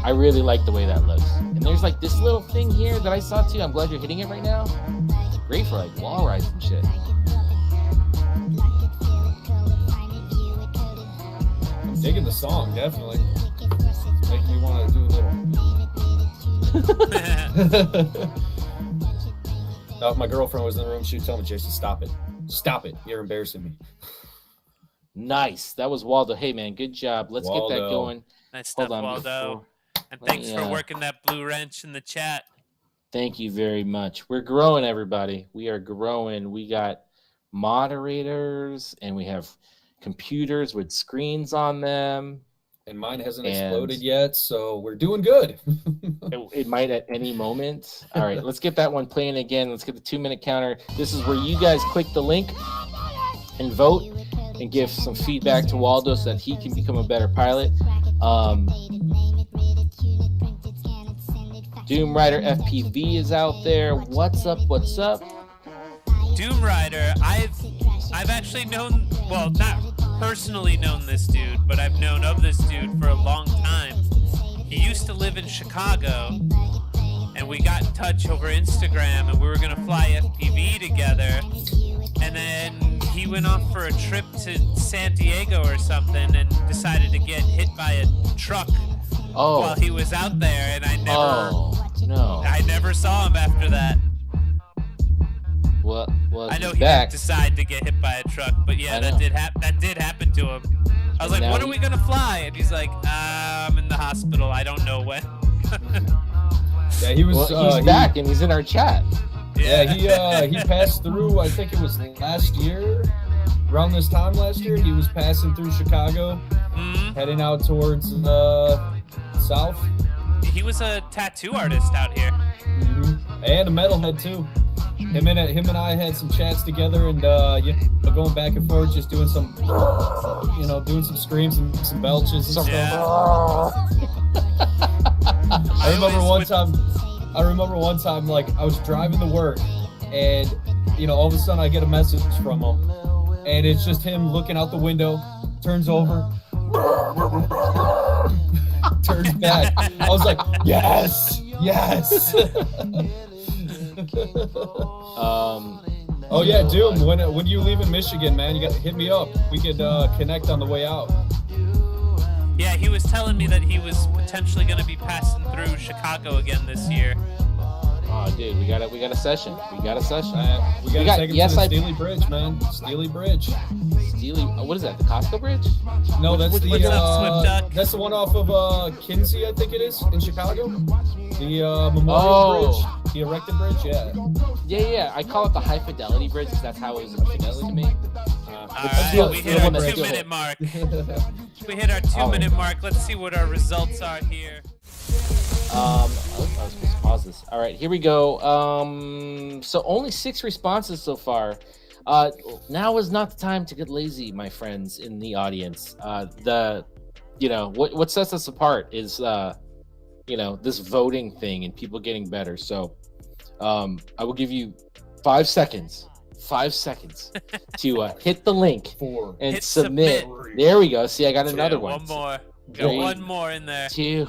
I really like the way that looks. And there's like this little thing here that I saw too. I'm glad you're hitting it right now. great for like wall rides and shit. I'm digging the song, definitely. It's making me want to do a little. Now, if my girlfriend was in the room, she'd tell me, Jason, stop it. Stop it. You're embarrassing me. Nice. That was Waldo. Hey, man, good job. Let's get that going. Nice stuff, Waldo. And thanks for working that blue wrench in the chat. Thank you very much. We're growing, everybody. We are growing. We got moderators, and we have computers with screens on them. And mine hasn't exploded yet, so we're doing good. It might at any moment. All right, let's get that one playing again. Let's get the 2-minute counter. This is where you guys click the link and vote and give some feedback to Waldo so that he can become a better pilot. Doom Rider FPV is out there. What's up? What's up? Doom Rider, I've actually known, well, not personally known this dude, but I've known of this dude for a long time. He used to live in Chicago, and we got in touch over Instagram, and we were gonna fly FPV together. And then he went off for a trip to San Diego or something, and decided to get hit by a truck while he was out there. And I never saw him after that. Well, I know he didn't decide to get hit by a truck, but yeah, that did happen to him. I was like, when are we gonna fly? And he's like, I'm in the hospital. I don't know when. Yeah, he was. He's back and he's in our chat. Yeah, he passed through. I think it was last year, around this time last year. He was passing through Chicago, heading out towards south. He was a tattoo artist out here, and a metalhead too. Him and I had some chats together, and going back and forth, just doing some, doing some screams and some belches and stuff. Yeah. I remember one time, like I was driving to work, and all of a sudden I get a message from him, and it's just him looking out the window, turns over, turns back. I was like, yes. Oh yeah, Doom. When you leave in Michigan, man, you got to hit me up. We could connect on the way out. Yeah, he was telling me that he was potentially going to be passing through Chicago again this year. Oh, dude, we got a session. We got to take him to the Steely Bridge, man. Steely Bridge. What is that? The Costco Bridge? No, that's the one off of Kinsey, I think it is, in Chicago. The Memorial Bridge, the erected bridge. Yeah. I call it the High Fidelity Bridge because that's how it was explained to me. Alright, we hit our 2-minute mark. We hit our 2-minute mark. Let's see what our results are here. I was supposed to pause this. All right, here we go. So only 6 responses so far. Now is not the time to get lazy, my friends in the audience. What sets us apart is this voting thing and people getting better. So I will give you 5 seconds. 5 seconds to hit the link and submit. There we go. See, I got another one. One more. Got one more in there. 2,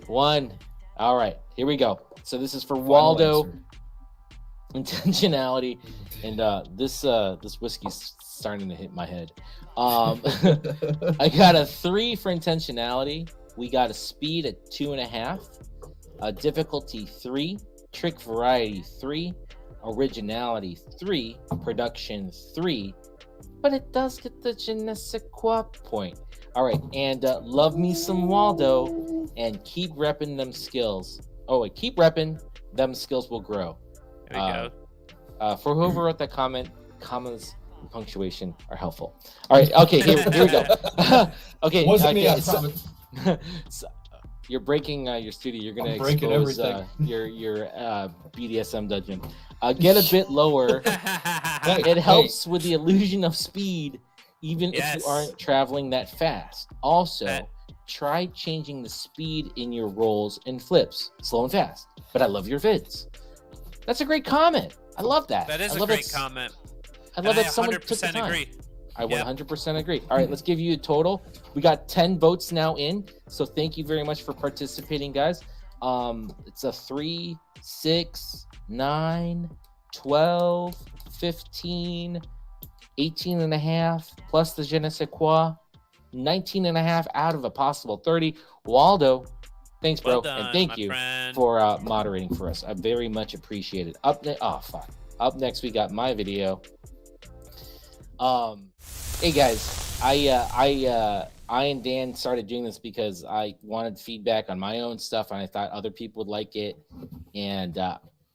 1. All right, here we go. So this is for Waldo. Intentionality, and this whiskey's starting to hit my head. I got a 3 for intentionality. We got a speed at 2.5, a difficulty 3, trick variety 3, originality 3, production 3, but it does get the je ne sais quoi point. All right, and love me some Waldo, and keep repping them skills. Keep repping them skills will grow. There we go. For whoever wrote that comment, commas and punctuation are helpful. All right, okay, here we go. Okay, me, I promise. So, you're breaking your studio. You're going to expose your BDSM dungeon. Get a bit lower. It helps with the illusion of speed, even if you aren't traveling that fast. Also, try changing the speed in your rolls and flips, slow and fast. But I love your vids. That's a great comment. I love that. That is a great comment. I love that someone took the time. Agree. I 100% agree. All right, let's give you a total. We got 10 votes now in, so thank you very much for participating, guys. It's a 3, 6, 9, 12, 15, 18 and a half, plus the je ne sais quoi, 19 and a half out of a possible 30. Waldo, thanks, bro. Well done, and thank my you friend. for moderating for us. I very much appreciate it. Up next, we got my video. Hey guys, I and Dan started doing this because I wanted feedback on my own stuff, and I thought other people would like it, and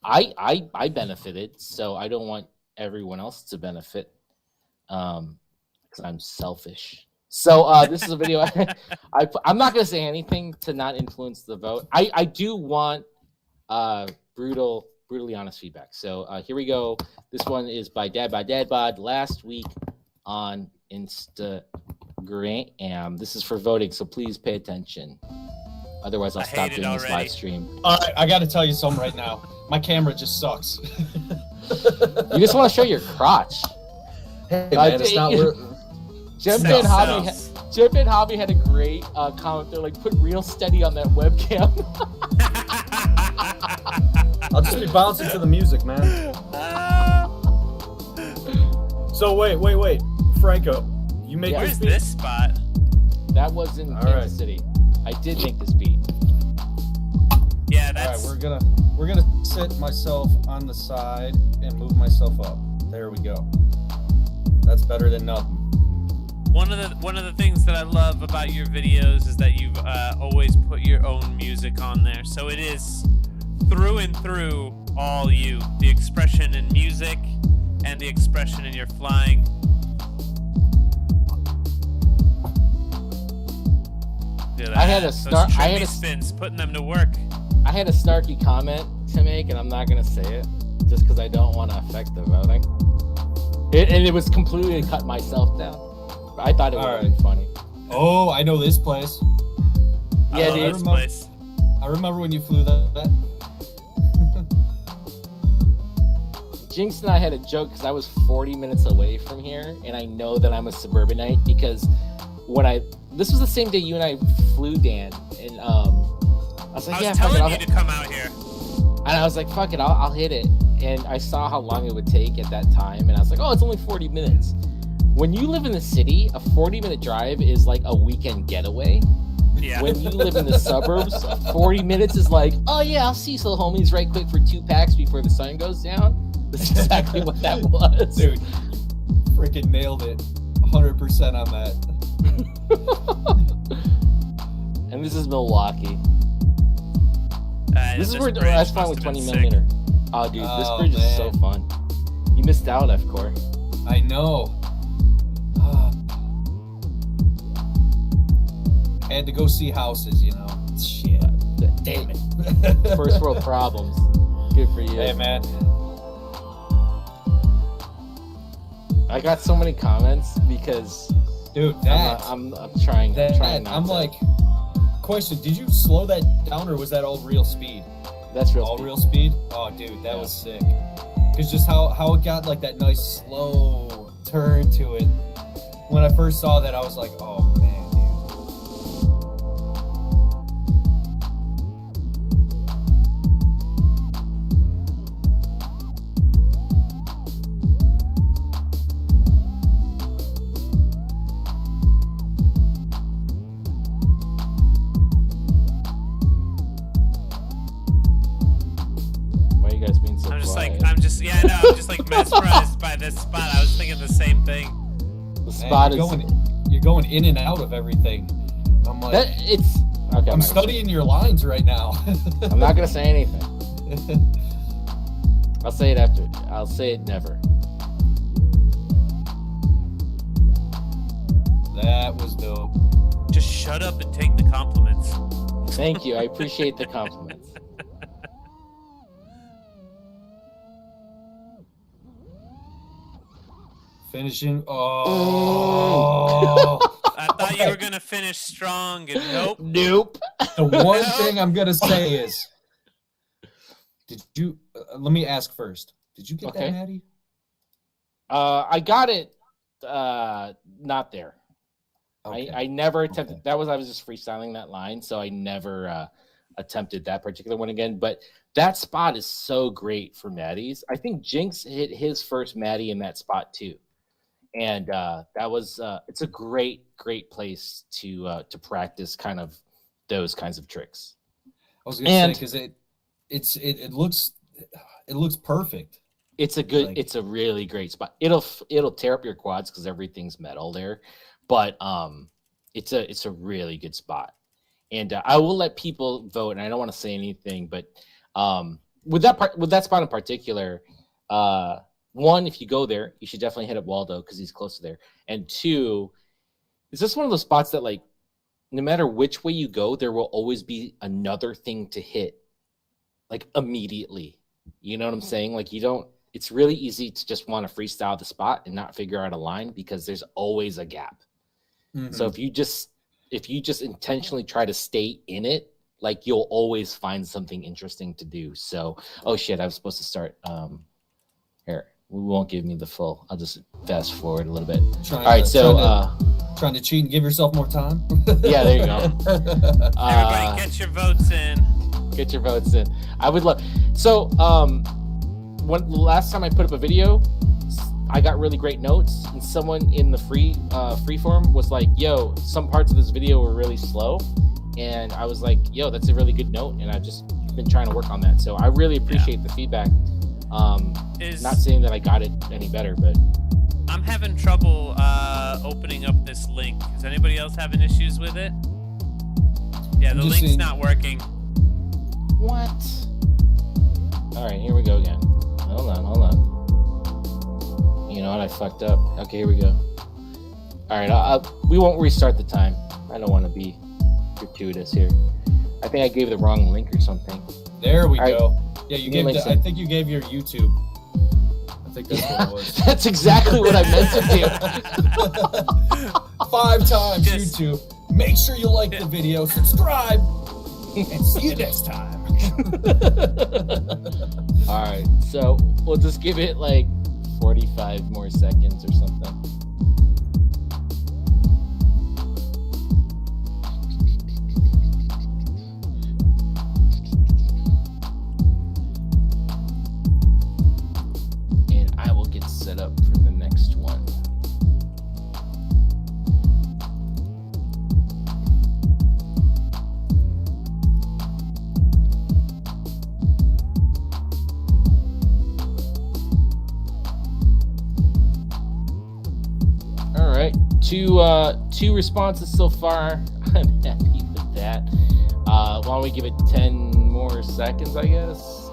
I benefited, so I don't want everyone else to benefit, because I'm selfish. So this is a video. I'm not gonna say anything to not influence the vote. I do want brutally honest feedback. So here we go. This one is by DadBodDadBod last week on Instagram. This is for voting, so please pay attention. Otherwise, I'll stop doing this live stream. I got to tell you something right now. My camera just sucks. You just want to show your crotch. Hey, man, it's not worth. Jump in Hobby had a great comment. They're like, put real steady on that webcam. I'll just be bouncing to the music, man. So wait, Franco, you make Where's this spot? That was in Kansas City. I did make this beat. Yeah, that's. All right, we're gonna sit myself on the side and move myself up. There we go. That's better than nothing. One of the things that I love about your videos is that you've always put your own music on there. So it is through and through all you. The expression in music and the expression in your flying. I had a spins, putting them to work. I had a snarky comment to make, and I'm not gonna say it just because I don't want to affect the voting. It was completely to cut myself down. I thought it would have been funny. Oh, I know this place. Yeah, dude. I remember when you flew that. Jinx and I had a joke because I was 40 minutes away from here, and I know that I'm a suburbanite because this was the same day you and I flew, Dan, and I was like, I was telling you to come out here, and I was like, fuck it, I'll hit it, and I saw how long it would take at that time, and I was like, oh, it's only 40 minutes. When you live in the city, a 40-minute drive is like a weekend getaway. Yeah. When you live in the suburbs, 40 minutes is like, oh yeah, I'll see some homies right quick for 2 packs before the sun goes down. That's exactly what that was. Dude, freaking nailed it. 100% on that. And this is Milwaukee. This is where that's fun with 20mm. Oh, dude, this bridge is so fun. You missed out, FCore. I know. I had to go see houses, you know. Shit. Damn it. First world problems. Good for you. Hey, man. I got so many comments because, dude, I'm trying not I'm to. like, question, did you slow that down or was that all real speed? That's real all speed. Real speed? Oh, dude, that was sick. Because just how it got like that nice slow turn to it. When I first saw that, I was like, oh, man. I'm just like mesmerized by this spot. I was thinking the same thing. The spot you're going in and out of everything. I'm like, okay. I'm studying your lines right now. I'm not gonna say anything. I'll say it after. I'll say it never. That was dope. Just shut up and take the compliments. Thank you. I appreciate the compliments. Finishing. Oh. I thought you were going to finish strong, and Nope. The one thing I'm going to say is, did you, let me ask first. Did you get that, Maddie? I got it, not there. Okay. I never attempted, I was just freestyling that line, so I never attempted that particular one again. But that spot is so great for Matties. I think Jinx hit his first Matty in that spot too. And that was it's a great place to practice kind of those kinds of tricks. I was gonna say because it looks perfect. It's a good, it's a really great spot. It'll tear up your quads because everything's metal there, but it's a really good spot. And I will let people vote. And I don't want to say anything, but with that spot in particular, one, if you go there, you should definitely hit up Waldo because he's close to there. And two, it's just one of those spots that like, no matter which way you go, there will always be another thing to hit, like immediately. You know what I'm saying? Like it's really easy to just want to freestyle the spot and not figure out a line because there's always a gap. Mm-hmm. So if you just intentionally try to stay in it, like you'll always find something interesting to do. So, oh shit, I was supposed to start. Here, we won't give me the full. I'll just fast forward a little bit. Trying to cheat and give yourself more time. Yeah, there you go. Everybody, get your votes in. Get your votes in. I would love. So, when last time I put up a video, I got really great notes, and someone in the free form was like, "Yo, some parts of this video were really slow," and I was like, "Yo, that's a really good note," and I've just been trying to work on that. So I really appreciate the feedback. Not saying that I got it any better, but I'm having trouble opening up this link. Is anybody else having issues with it? Yeah, the link's not working. What? All right, here we go again. Hold on. You know what? I fucked up. Okay, here we go. All right, we won't restart the time. I don't want to be gratuitous here. I think I gave the wrong link or something. There we go. Yeah, you gave. I think you gave your YouTube. I think that's what it was. That's exactly what I meant to do. 5 times YouTube. Make sure you like the video, subscribe, and see you next time. All right, so we'll just give it like 45 more seconds or something. And I will get set up for the next one. All right, two responses so far. I'm happy with that. Why don't we give it 10 more seconds, I guess?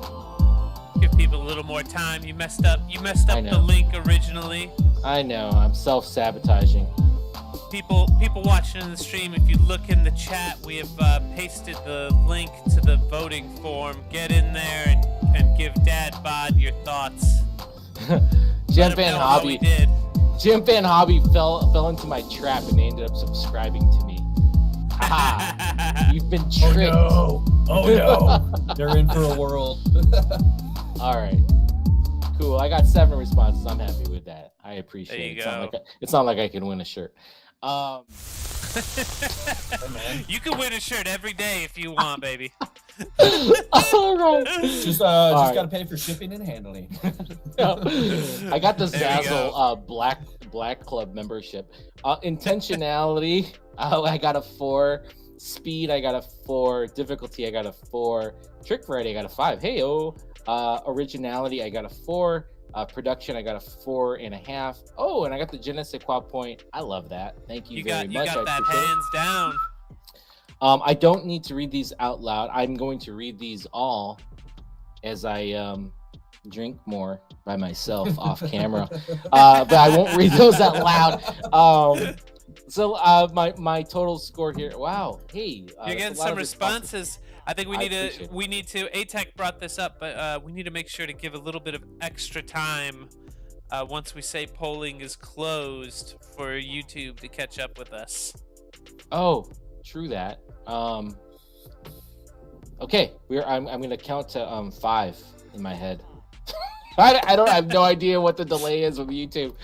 Give people a little more time. You messed up the link originally. I know, I'm self-sabotaging. People watching in the stream, if you look in the chat, we have pasted the link to the voting form. Get in there and give DadBod your thoughts. Jim Van Hobby did. Jim Van Hobby fell into my trap and they ended up subscribing to me. Aha! You've been tricked. Oh no! They're in for a whirl. All right, cool. I got 7 responses. I'm happy with that. I appreciate it. It's not like I can win a shirt. Hey, man. You can win a shirt every day if you want, baby. All right. Just gotta pay for shipping and handling. I got the Zazzle Black Club membership. Intentionality, I got a 4. Speed, I got a 4. Difficulty, I got a 4. Trick variety, I got a 5. Hey-o. Originality, I got a 4. Production, I got a 4.5. Oh, and I got the Genesis Quad Point. I love that. Thank you very much. You got that hands down. I don't need to read these out loud. I'm going to read these all as I drink more by myself off camera. But I won't read those out loud. So my total score here. Wow. Hey, you're getting some responses. I think we need to. A-Tech brought this up, but we need to make sure to give a little bit of extra time once we say polling is closed for YouTube to catch up with us. Oh, true that. Okay, I'm going to count to 5 in my head. I have no idea what the delay is with YouTube.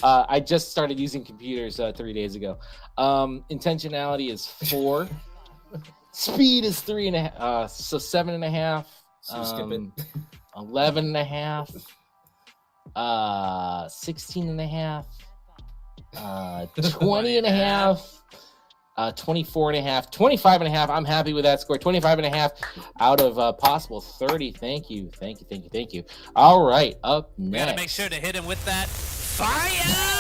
I just started using computers 3 days ago. Intentionality is 4. Speed is 3.5. So 7.5. So skip it. 11.5. 16.5. 20.5. 24.5. 25.5. I'm happy with that score. 25.5 out of possible 30. Thank you. All right, up next. We gotta make sure to hit him with that fire.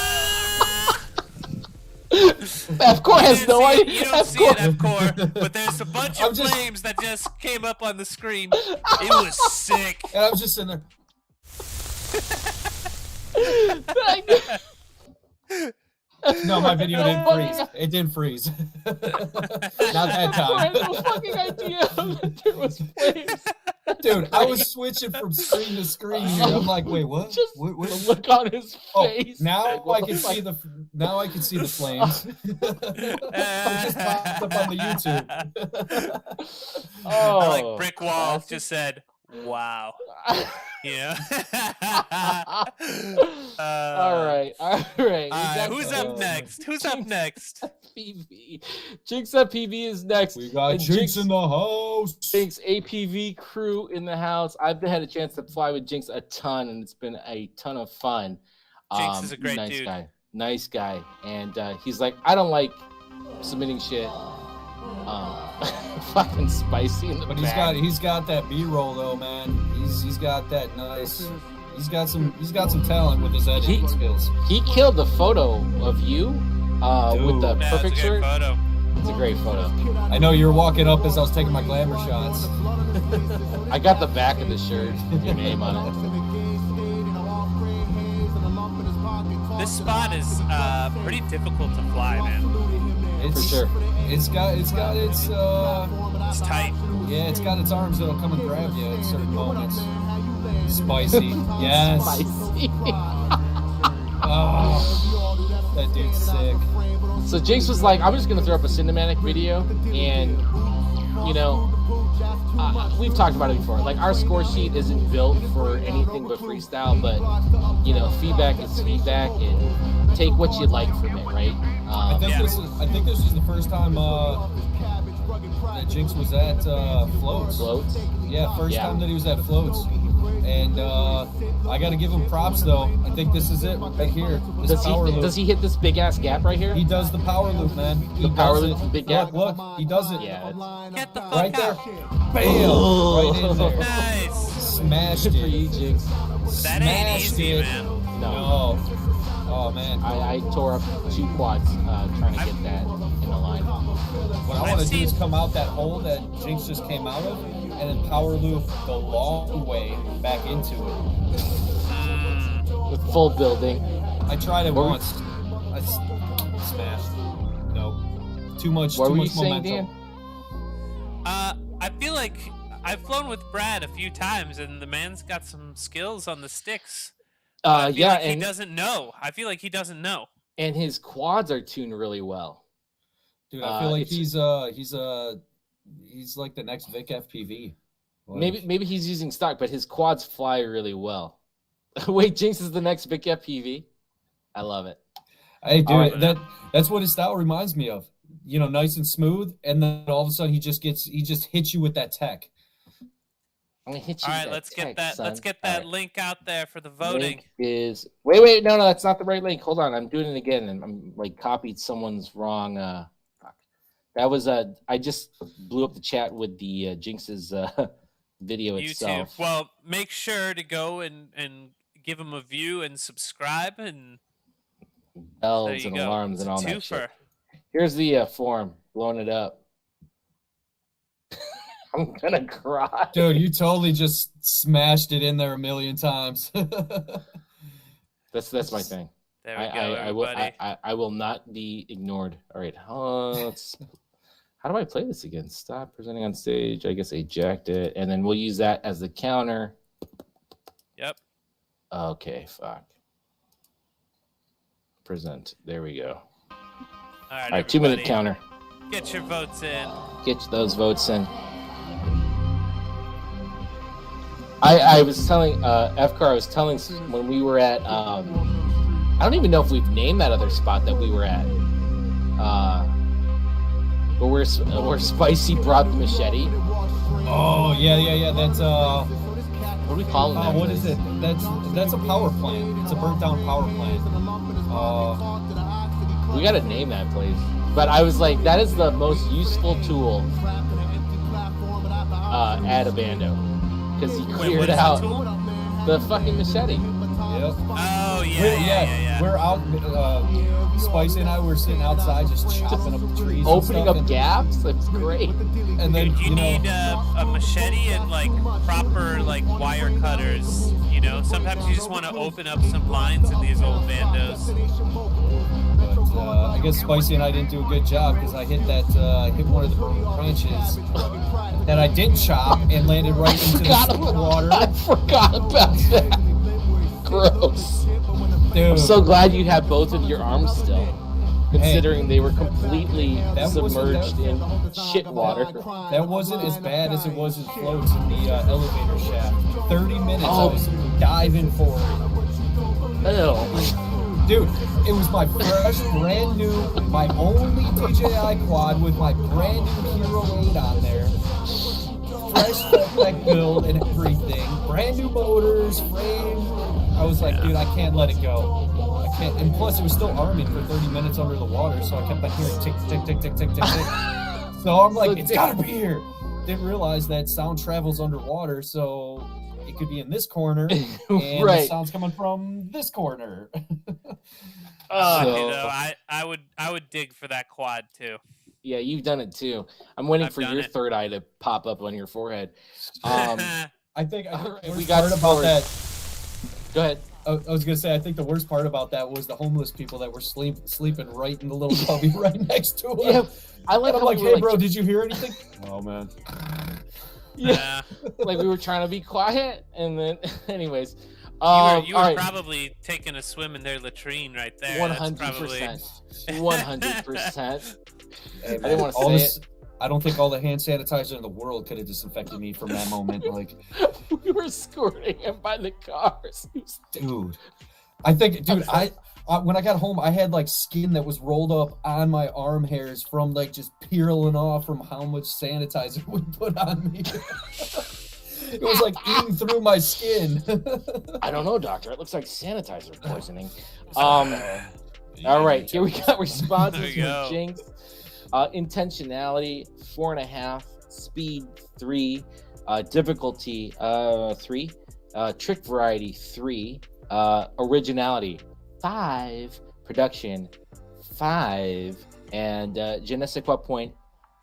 FCore has no idea. You don't see it, FCore, but there's a bunch of flames that just came up on the screen. It was sick. And I was just sitting there. No, my video didn't freeze. It didn't freeze. Not that time. I had no fucking idea that there was flames. Dude, I was switching from screen to screen here. I'm like, wait, what? Just what? the look on his face. Now I can see the flames. I just popped up on the YouTube. I like Brick Wall just said, "Wow." Yeah. All right. Who's up next? PV. Jinx FPV is next. We got Jinx in the house. Jinx APV crew in the house. I've had a chance to fly with Jinx a ton, and it's been a ton of fun. Jinx is a great dude. Nice guy. And he's like, I don't like submitting shit. Fucking spicy in the but back. he's got that B-roll though, man. He's got that nice. He's got some talent with his editing skills. He killed the photo of you with the perfect shirt. Photo. It's a great photo. I know you were walking up as I was taking my glamour shots. I got the back of the shirt, your name on it. This spot is pretty difficult to fly, man. For sure. It's tight. Yeah, it's got its arms that'll come and grab you at certain moments. Spicy. Yes. Spicy. Oh, that dude's sick. So Jinx was like, I'm just going to throw up a cinematic video. And, you know, we've talked about it before. Like, our score sheet isn't built for anything but freestyle. But, you know, feedback is feedback. And take what you like from it, right? I think this is the first time that Jinx was at Floats. Yeah, first time that he was at Floats. And I got to give him props, though. I think this is it right here. Does he hit this big-ass gap right here? He does the power loop, man. The power loop from big gap? Look, he does it. Yeah. Get the fuck Right there. out. Bam! Right in there. Nice. Smashed Good for you, it. Jinx. That ain't easy, man. No. Oh, man. I tore up 2 quads trying to get that in a line. What I want to do is come out that hole that Jinx just came out of and then power loop the long way back into it. With full building. I tried it once. I smashed. No. Too much momentum. Saying, Dan? I feel like I've flown with Brad a few times, and the man's got some skills on the sticks. I feel like he doesn't know. I feel like he doesn't know. And his quads are tuned really well. Dude, I feel like he's like the next Vic FPV. Like, maybe he's using stock, but his quads fly really well. Wait, Jinx is the next Vic FPV? I love it. Hey, dude, that's what his style reminds me of. You know, nice and smooth, and then all of a sudden he just hits you with that tech. I'm gonna hit you. All right, let's get that link out there for the voting. Wait, no, that's not the right link. Hold on, I'm doing it again, and I'm like copied someone's wrong. That was I just blew up the chat with the Jinx's video YouTube. itself. Well, make sure to go and give him a view and subscribe and bells and alarms and all that shit. Shit. Here's the form, blowing it up. I'm gonna cry. Dude, you totally just smashed it in there a million times. That's my thing. There we go, I will not be ignored. All right, how do I play this again? Stop presenting on stage. I guess I jacked it, and then we'll use that as the counter. Yep. Okay, fuck. Present. There we go. All right, 2-minute counter. Get your votes in. Get those votes in. I was telling FCore, when we were at, I don't even know if we've named that other spot that we were at. but where Spicy brought the machete. Oh yeah. That's What do we call it? what is it? That's a power plant. It's a burnt down power plant. We gotta name that place. But I was like, that is the most useful tool at a bando, because he cleared out the fucking machete. Yep. Oh yeah. We're out. Spicy and I were sitting outside just chopping up the trees, Opening and up gaps. That's great. And then Dude, you need a machete and like proper like wire cutters. You know, sometimes you just want to open up some lines in these old bandos. But I guess Spicy and I didn't do a good job, because I hit one of the branches that I didn't chop and landed right into the water. I forgot about that. Gross. Dude, I'm so glad you have both of your arms still, considering they were completely submerged in shit water. That wasn't as bad as it was in floats in the elevator shaft. 30 minutes I was diving for it. Ew. Dude, it was my fresh, brand new, my only DJI quad with my brand new Hero 8 on there. Fresh spec build and everything. Brand new motors, frame. I was like, dude, I can't let it go. I can't. And plus, it was still arming for 30 minutes under the water, so I kept on hearing tick, tick, tick, tick, tick, tick, tick. So I'm like, it's gotta be here. Didn't realize that sound travels underwater, so it could be in this corner, and the sound's coming from this corner. You know, I would dig for that quad too. Yeah, you've done it too. I'm waiting for your third eye to pop up on your forehead. I think we got about that. Go ahead. I was gonna say, I think the worst part about that was the homeless people that were sleeping right in the little cubby right next to us. Yeah, I'm like, hey, bro, did you hear anything? Oh man. Yeah. Like we were trying to be quiet, and then, anyways. You were probably taking a swim in their latrine right there. 100%. 100%. Hey, I didn't want to say it. I don't think all the hand sanitizer in the world could have disinfected me from that moment. Like, we were escorting him by the cars. Dude, I think, I when I got home, I had like skin that was rolled up on my arm hairs from like just peeling off from how much sanitizer we put on me. It was like eating through my skin. I don't know, doctor. It looks like sanitizer poisoning. All right, here we got responses from Jinx. Intentionality 4.5, speed 3, difficulty 3, trick variety 3, originality 5, production 5, and je ne sais quoi point,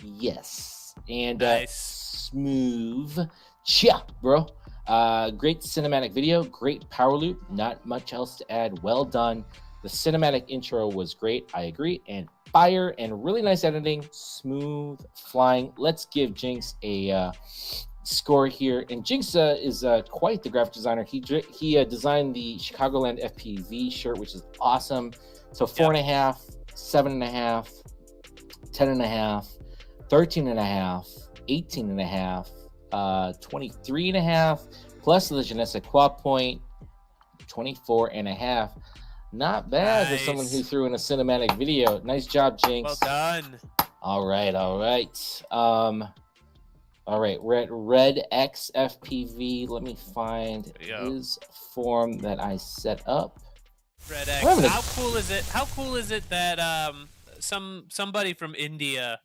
yes. And nice. Smooth. Yeah, bro. Great cinematic video, great power loop, not much else to add. Well done. The cinematic intro was great, I agree, and fire and really nice editing, smooth flying. Let's give Jinx a score here. And Jinx is quite the graphic designer. He designed the Chicagoland FPV shirt, which is awesome. So 4.5, 7.5, 10.5, 13.5, 18.5, 23.5, plus the je ne sais quoi point, 24.5. Not bad for someone who threw in a cinematic video. Nice job, Jinx. Well done. All right. All right, we're at Red X FPV. Let me find his form that I set up. Red X. How cool is it? How cool is it that somebody from India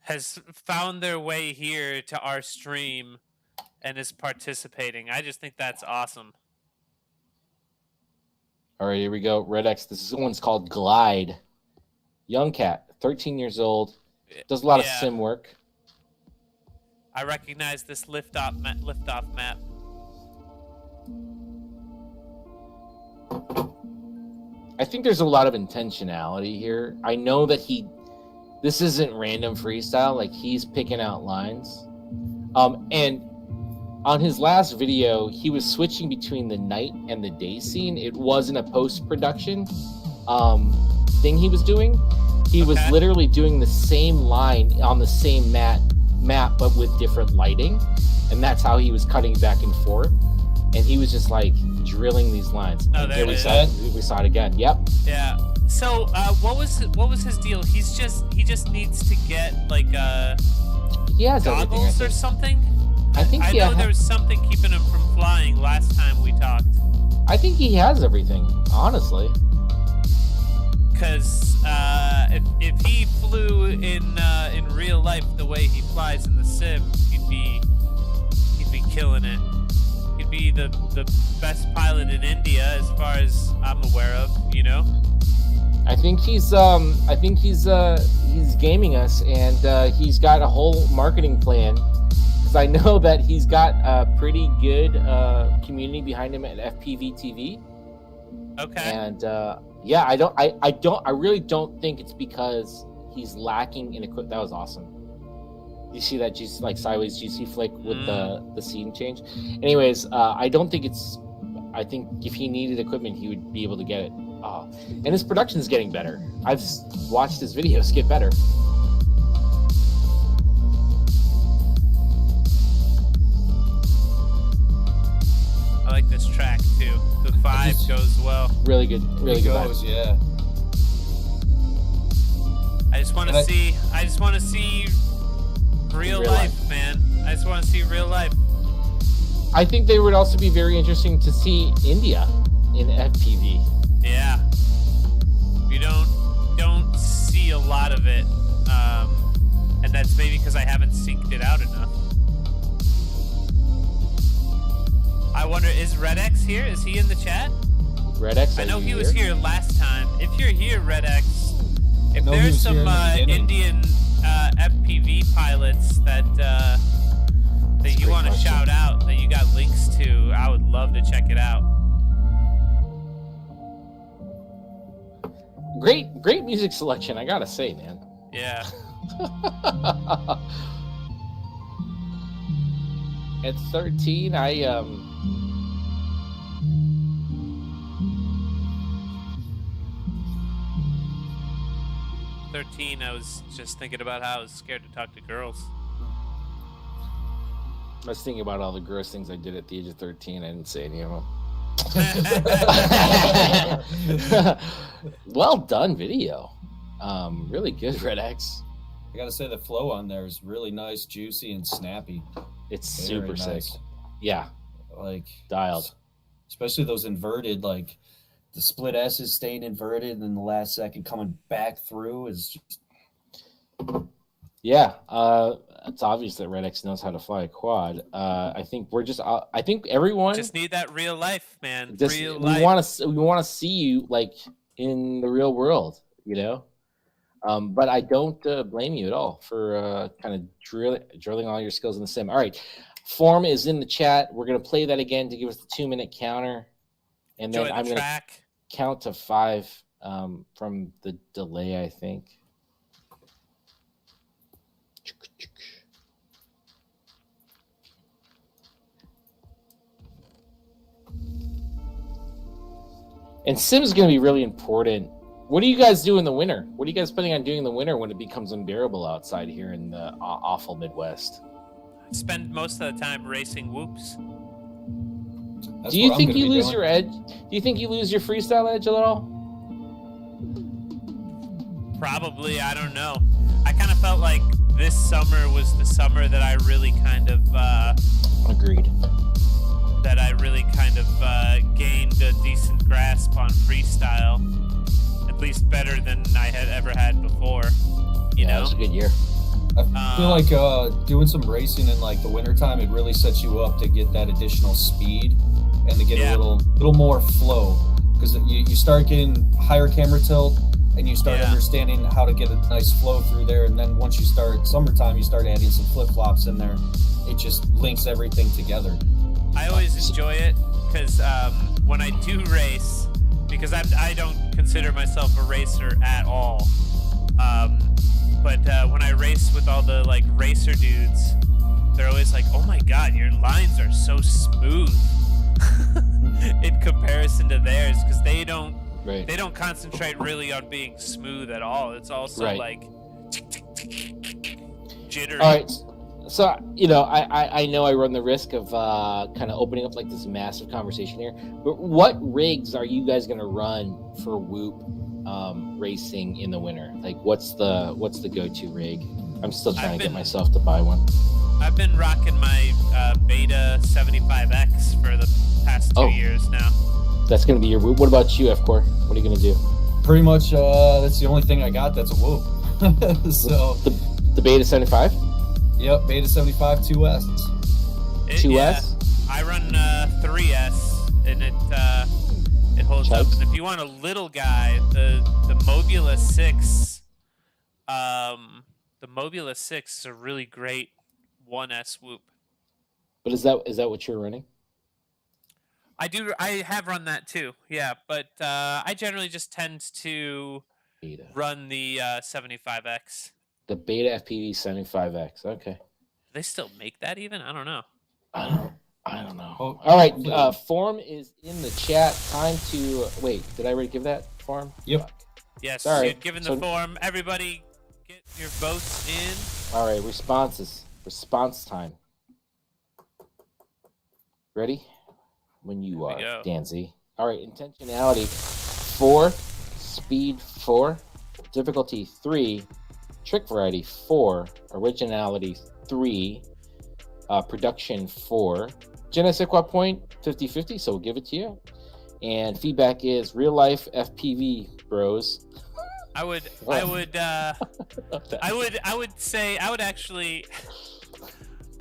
has found their way here to our stream and is participating? I just think that's awesome. All right, here we go. Red X. This one's called Glide. Young cat, 13 years old. Does a lot of sim work. I recognize this liftoff map. I think there's a lot of intentionality here. I know that this isn't random freestyle. Like, he's picking out lines. And on his last video, he was switching between the night and the day scene. It wasn't a post-production thing he was doing. He was literally doing the same line on the same map, but with different lighting. And that's how he was cutting back and forth. And he was just like drilling these lines. Oh, there we saw it again. Yep. Yeah. So what was his deal? He just needs to get like he has goggles or something. I think I know there was something keeping him from flying last time we talked. I think he has everything, honestly. Because if he flew in real life the way he flies in the sim, he'd be killing it. He'd be the best pilot in India, as far as I'm aware of. You know. I think he's gaming us, and he's got a whole marketing plan. Because I know that he's got a pretty good community behind him at FPV TV. Okay. And yeah, I really don't think it's because he's lacking in equipment. That was awesome. You see that like sideways GC flick with the scene change. Anyways, I don't think it's. I think if he needed equipment, he would be able to get it. And his production is getting better. I've watched his videos get better. I like this track too. The vibe goes well. Really good. Really good. Goes, yeah. I just want to see real life, man. I just want to see real life. I think they would also be very interesting to see India in FPV. Yeah. You don't see a lot of it, and that's maybe because I haven't synced it out enough. I wonder, is Red X here? Is he in the chat? Red X, I know he was here last time. If you're here, Red X, if there's some Indian FPV pilots that you want to shout out, that you got links to, I would love to check it out. Great music selection, I gotta say, man. Yeah. At 13, I 13, I was just thinking about how I was scared to talk to girls. I was thinking about all the gross things I did at the age of 13. I didn't say any of them. Well done video. Really good, Red X. I gotta say the flow on there is really nice, juicy, and snappy. It's Very super nice. sick. Yeah, Like dialed. Especially those inverted, like the split S's staying inverted, and then the last second coming back through is just. Yeah, it's obvious that Red X knows how to fly a quad. I think we're just. I think everyone just need that real life, man. Real we life. We want to see you like in the real world, you know. But I don't blame you at all for kind of drilling all your skills in the sim. All right, form is in the chat. We're gonna play that again to give us the 2-minute counter, and then I'm gonna count to 5 from the delay, I think. And sim is going to be really important. What do you guys do in the winter? What are you guys planning on doing in the winter when it becomes unbearable outside here in the awful Midwest? Spend most of the time racing whoops. Do you think you lose your edge? Do you think you lose your freestyle edge a little? Probably, I don't know. I kind of felt like this summer was the summer that I really kind of agreed. That I really kind of gained a decent grasp on freestyle, at least better than I had ever had before. You know, it was a good year. I feel like doing some racing in like the wintertime, it really sets you up to get that additional speed and to get a little more flow, because you start getting higher camera tilt and you start understanding how to get a nice flow through there. And then once you start summertime, you start adding some flip flops in there. It just links everything together. I always enjoy it because when I do race, because I don't consider myself a racer at all. But when I race with all the like racer dudes, they're always like, "Oh my god, your lines are so smooth," in comparison to theirs, because they don't concentrate really on being smooth at all. It's also like jittery. All right. So, you know, I know I run the risk of kind of opening up like this massive conversation here, but what rigs are you guys going to run for Whoop racing in the winter? Like, what's the go-to rig? I'm still trying to get myself to buy one. I've been rocking my Beta 75X for the past 2 years now. That's going to be your whoop. What about you, FCore? What are you going to do? Pretty much, that's the only thing I got that's a whoop. So the Beta 75? Yep, Beta 75 2S. 2S? Yeah, I run 3S, and it holds up. And if you want a little guy, the Mobula 6, is a really great 1S whoop. But is that what you're running? I have run that too, yeah. But I generally just tend to run the 75X. The Beta FPV 75X. Okay. Do they still make that even? I don't know. I don't know. Oh, all right. Form is in the chat. Time to wait. Did I already give that form? Yep. Yes. Sorry. You've given the form. Everybody, get your votes in. All right. Responses. Response time. Ready? When you are, Danzy. All right. Intentionality 4, speed 4, difficulty 3, trick variety 4, originality 3, production 4. Je ne sais quoi point 50-50, so we'll give it to you. And feedback is real life FPV bros. I would say I would actually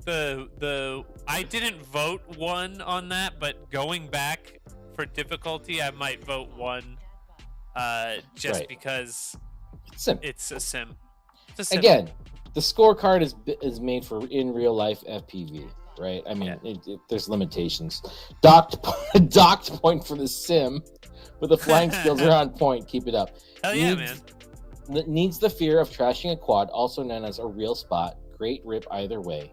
I didn't vote 1 on that, but going back for difficulty, I might vote 1 just because it's a sim. Again, the scorecard is made for in real life FPV, right? I mean, there's limitations. Docked point for the sim, but the flying skills are on point. Keep it up. Hell yeah, man. Needs the fear of trashing a quad, also known as a real spot. Great rip either way.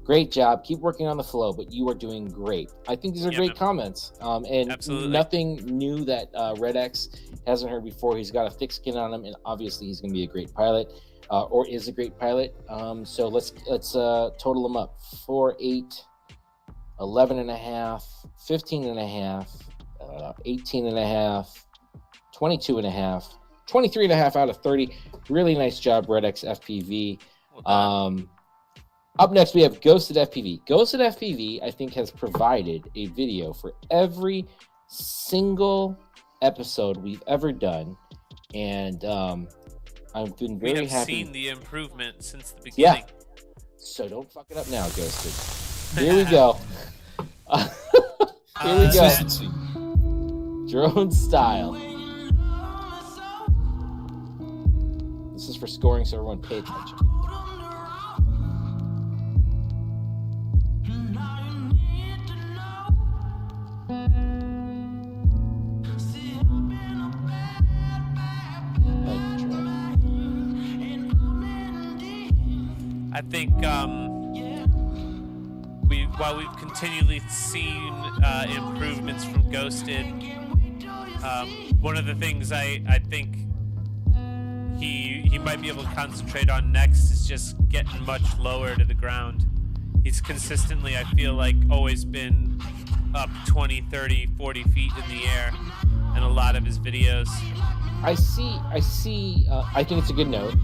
Great job. Keep working on the flow, but you are doing great. I think these are great comments. And absolutely nothing new that Red X hasn't heard before. He's got a thick skin on him, and obviously he's going to be a great pilot, or is a great pilot. So let's total them up. 4, 8, 11 and a half, 15 and a half, 18 and a half, 22 and a half, 23 and a half out of 30. Really nice job, Red X FPV. Up next, we have Ghosted FPV. Ghosted FPV, I think, has provided a video for every single episode we've ever done. And I've been very happy. We have seen the improvement since the beginning. Yeah. So don't fuck it up now, Ghosted. Here we go. Here we go. Drone style. This is for scoring, so everyone pay attention. I think while we've continually seen improvements from Ghosted, one of the things I think he might be able to concentrate on next is just getting much lower to the ground. He's consistently, I feel like, always been up 20, 30, 40 feet in the air in a lot of his videos. I see. I think it's a good note.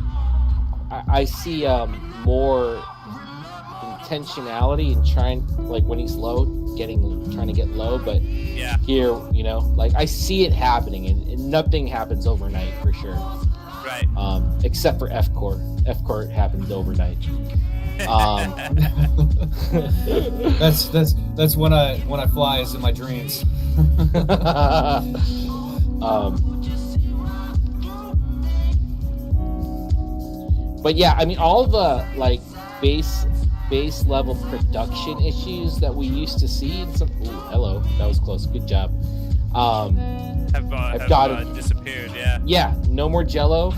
I see more intentionality in trying, like when he's low, trying to get low. But yeah, here, like I see it happening, and nothing happens overnight for sure. Right. Except for FCore. FCore happens overnight. That's when I fly is in my dreams. But yeah, I mean, all the like base level production issues that we used to see. Hello, that was close. Good job. Have disappeared. Yeah. Yeah, no more Jello.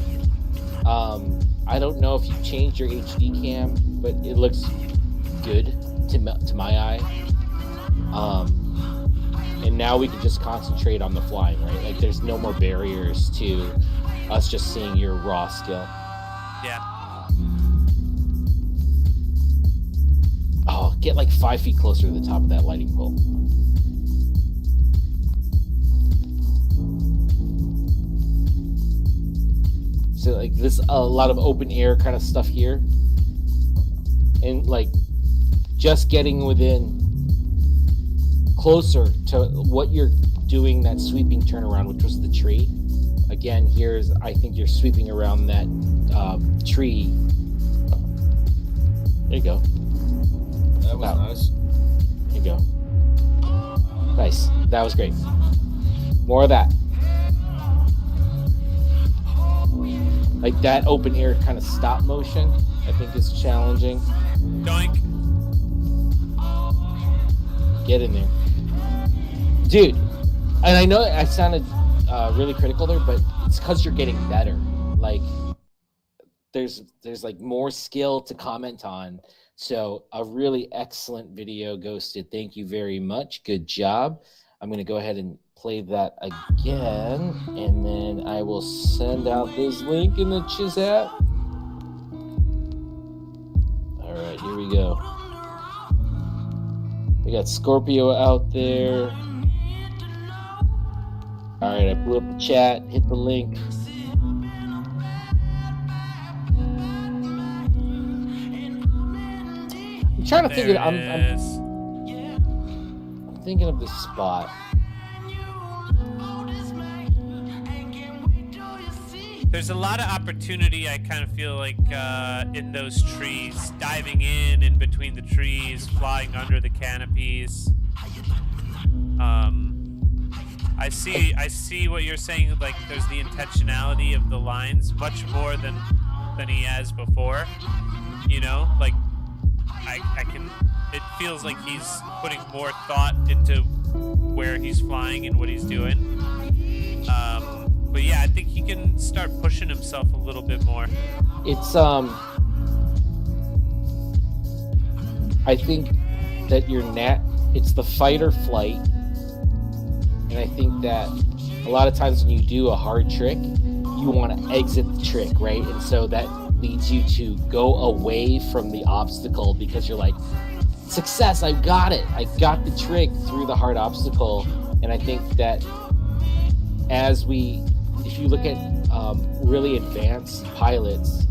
I don't know if you changed your HD cam, but it looks good to my eye. And now we can just concentrate on the flying, right? Like there's no more barriers to us just seeing your raw skill. Yeah. Oh, get like 5 feet closer to the top of that lighting pole. So like this, a lot of open air kind of stuff here, and like just getting within closer to what you're doing, that sweeping turnaround, which was the tree. Again, I think you're sweeping around that tree. There you go. That was nice. There you go. Nice. That was great. More of that. Like that open air kind of stop motion, I think is challenging. Doink. Get in there. Dude, and I know I sounded really critical there, but it's because you're getting better. Like, there's like more skill to comment on. So a really excellent video, Ghosted. Thank you very much. Good job. I'm going to go ahead and play that again, and then I will send out this link in the chat. All right, here we go. We got Scorpio out there. All right, I blew up the chat. Hit the link. I'm trying to figure. I'm thinking of this spot. There's a lot of opportunity, I kind of feel like, in those trees. Diving in between the trees, flying under the canopies. I see what you're saying, like there's the intentionality of the lines much more than he has before. You know, like it feels like he's putting more thought into where he's flying and what he's doing. But yeah, I think he can start pushing himself a little bit more. It's I think that it's the fight or flight. And I think that a lot of times when you do a hard trick, you want to exit the trick, right? And so that leads you to go away from the obstacle because you're like, success, I got it. I got the trick through the hard obstacle. And I think that if you look at really advanced pilots,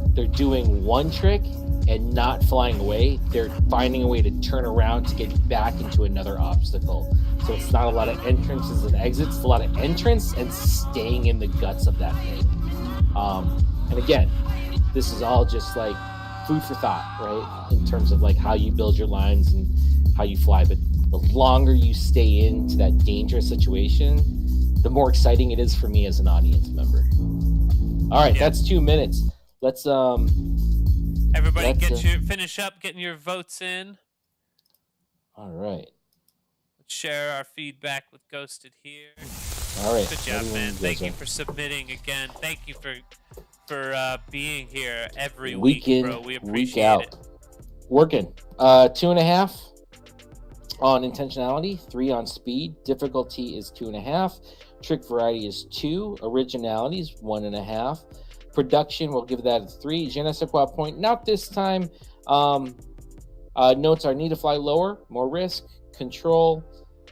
they're doing one trick and not flying away. They're finding a way to turn around to get back into another obstacle. So it's not a lot of entrances and exits. It's a lot of entrance and staying in the guts of that thing. And again, this is all just like food for thought, right? In terms of like how you build your lines and how you fly. But the longer you stay into that dangerous situation, the more exciting it is for me as an audience member. All right, That's 2 minutes. Let's everybody finish up getting your votes in. All right. Let's share our feedback with Ghosted here. All right. Good job, man. Thank you for submitting again. Thank you for being here every week, bro. We appreciate it. Working. 2.5 on intentionality, 3 on speed. Difficulty is 2.5. Trick variety is 2. Originality is 1.5. Production, we'll give that a 3. Je ne sais quoi point, not this time. Notes are need to fly lower, more risk, control.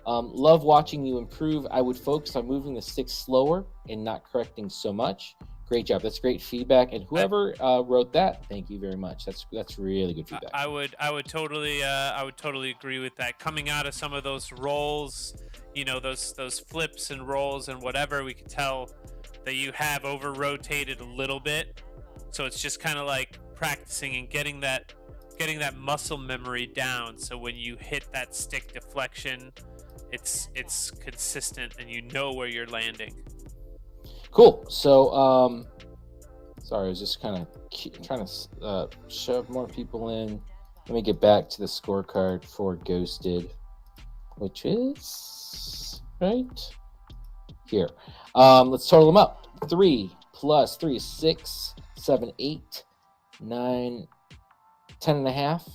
Love watching you improve. I would focus on moving the stick slower and not correcting so much. Great job. That's great feedback. And whoever wrote that, thank you very much. That's really good feedback. I would totally agree with that. Coming out of some of those rolls, you know, those flips and rolls and whatever, we could tell that you have over rotated a little bit. So it's just kind of like practicing and getting that muscle memory down. So when you hit that stick deflection, it's consistent and you know where you're landing. Cool. So, sorry, I was just kind of trying to shove more people in. Let me get back to the scorecard for Ghosted, which is right here. Let's total them up. 3 plus 3 is 6, 7, 8, 9, 10.5,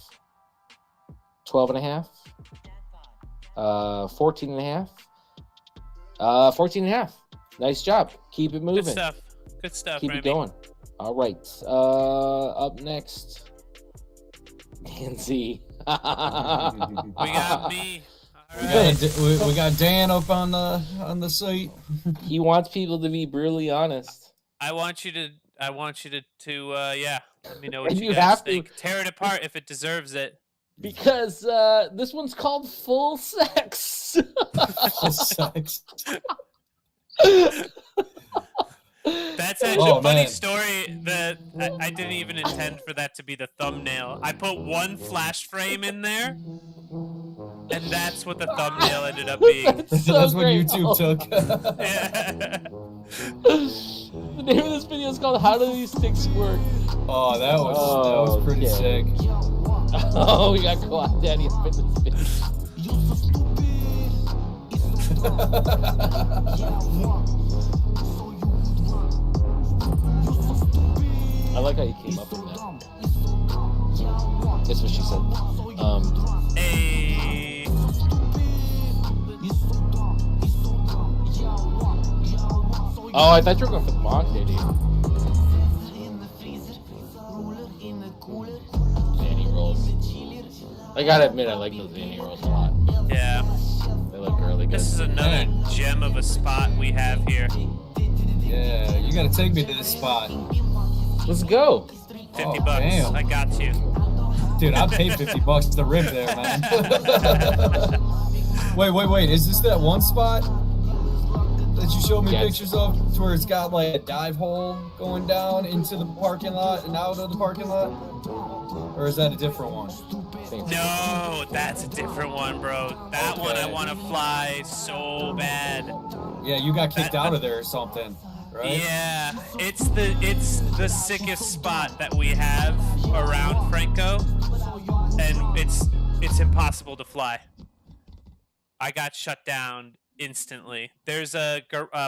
12.5, 14.5, 14.5. Nice job. Keep it moving. Good stuff. Keep Remy. it going. All right. Up next, Nancy. We got me. All right. We got Dan up on the site. He wants people to be brutally honest. I want you to I want you to yeah, let me know what And you you guys have to- think. Tear it apart if it deserves it. Because this one's called Full Sex. Full sex. That's actually Oh, a funny man. story that I didn't even intend for that to be the thumbnail. I put one flash frame in there, and that's what the thumbnail ended up being. That's so That's what great. YouTube took. Yeah. The name of this video is called "How Do These Sticks Work?" Oh, that was pretty Okay. sick. Oh, we got Quad Daddy up in this video. I like how you came up with that. That's what she said. Hey. Oh, I thought you were going for the bonk there, dude. Zanny rolls. I gotta admit, I like those Zanny rolls a lot. Yeah. They look really good. This is another gem of a spot we have here. Yeah, you gotta take me to this spot. Let's go. 50 Oh, bucks. damn. I got you. Dude, I paid $50 to rip there, man. Wait. Is this that one spot that you showed me Yes. pictures of, to where it's got like a dive hole going down into the parking lot and out of the parking lot? Or is that a different one? No, that's a different one, bro. That one I want to fly so bad. Yeah, you got kicked out of there or something, right? Yeah, it's the sickest spot that we have around Franco, and it's impossible to fly. I got shut down instantly. There's a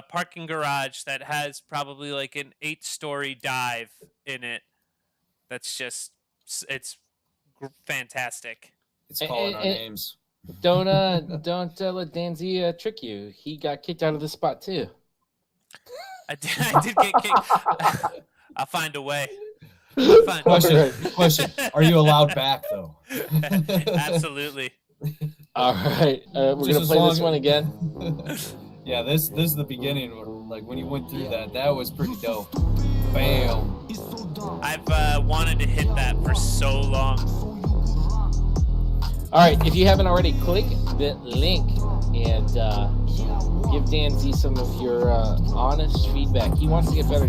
parking garage that has probably like an 8-story dive in it. That's just fantastic. It's calling our names. Don't let Danzy trick you. He got kicked out of the spot too. I did get kicked. I'll find a way. Question. Are you allowed back, though? Absolutely. All right. We're going to play this one again. Yeah, this is the beginning. Like, when you went through that was pretty dope. Bam. I've wanted to hit that for so long. All right. If you haven't already, click the link and give Danzy some of your honest feedback. He wants to get better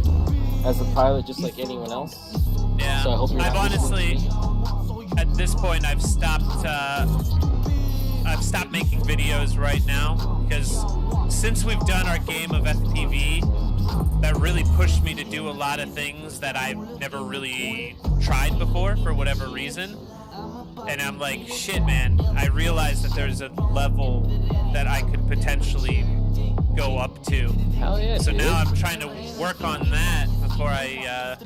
as a pilot, just like anyone else. Yeah. So I hope you're I've not honestly, at this point, I've stopped making videos right now because since we've done our game of FPV, that really pushed me to do a lot of things that I've never really tried before for whatever reason. And I'm like, shit, man, I realized that there's a level that I could potentially go up to. Hell yeah, So dude. now I'm trying to work on that before I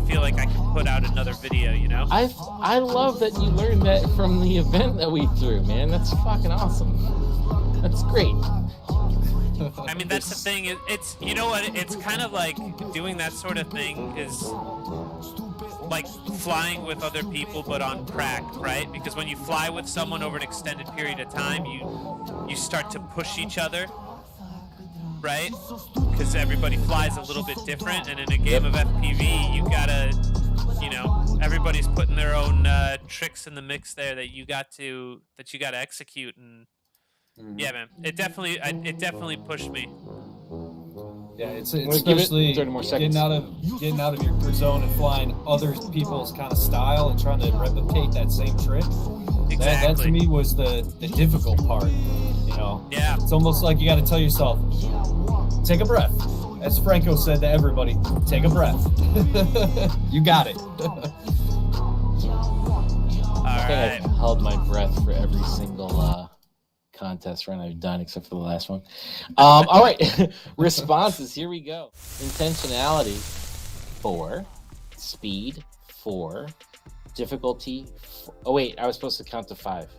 feel like I can put out another video, you know? I love that you learned that from the event that we threw, man. That's fucking awesome. That's great. I mean, that's the thing. It's you know what? It's kind of like doing that sort of thing is like flying with other people, but on crack, right? Because when you fly with someone over an extended period of time, you start to push each other, right? Because everybody flies a little bit different, and in a game of FPV, you gotta, you know, everybody's putting their own tricks in the mix there that you got to execute, and yeah, man, it definitely pushed me. Yeah, it's give it especially 30 more seconds. getting out of your zone and flying other people's kind of style and trying to replicate that same trick. Exactly. That to me was the difficult part. You know, Yeah. it's almost like you got to tell yourself, take a breath. As Franco said to everybody, take a breath. You got it. All I think right. I've held my breath for every single contest run I've done, except for the last one. All right, responses. Here we go. Intentionality 4, speed 4, difficulty. Oh wait, I was supposed to count to 5.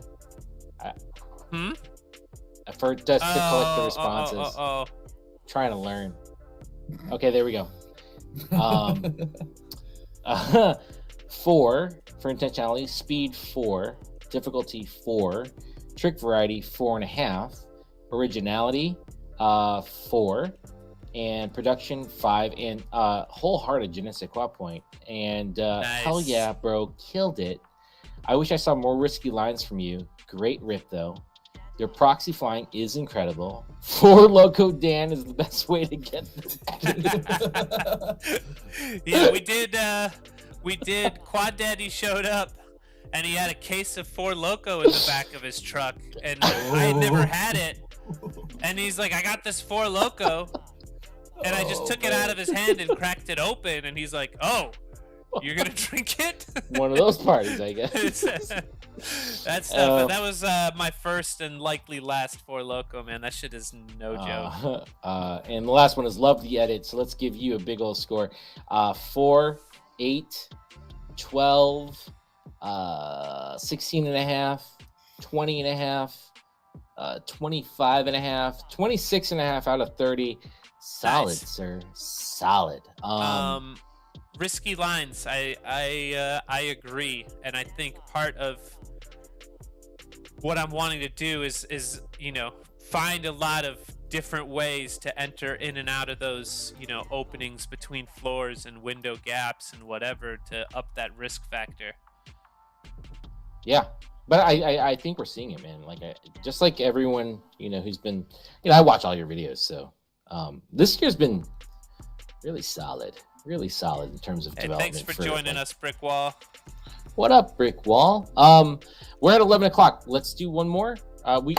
For just to collect the responses. Trying to learn. Okay, there we go. 4 for intentionality, speed 4, difficulty 4, trick variety 4.5, originality 4, and production 5, and wholehearted Genesis Quad Point. And Nice. hell yeah, bro, killed it. I wish I saw more risky lines from you. Great rip though. Their proxy flying is incredible. 4 Loco Dan is the best way to get them. Yeah, we did. Quad Daddy showed up, and he had a case of 4 Loco in the back of his truck, and I had never had it. And he's like, I got this 4 Loco, and I just took it out of his hand and cracked it open, and he's like, oh, you're gonna drink it? One of those parties, I guess. That stuff. That was my first and likely last 4 Loco, man. That shit is no joke. And the last one is love the edit. So let's give you a big old score. 4, 8, 12, 16 and a half, 20 and a half, 25 and a half, 26 and a half out of 30. Solid, nice. Sir. Solid. Risky lines. I agree, and I think part of what I'm wanting to do is find a lot of different ways to enter in and out of those openings between floors and window gaps and whatever to up that risk factor. Yeah, but I think we're seeing it, man. Like just like everyone who's been I watch all your videos, so this year's been really solid in terms of development. Thanks for joining us, Brick Wall. What up, Brick Wall? We're at 11 o'clock. Let's do one more. We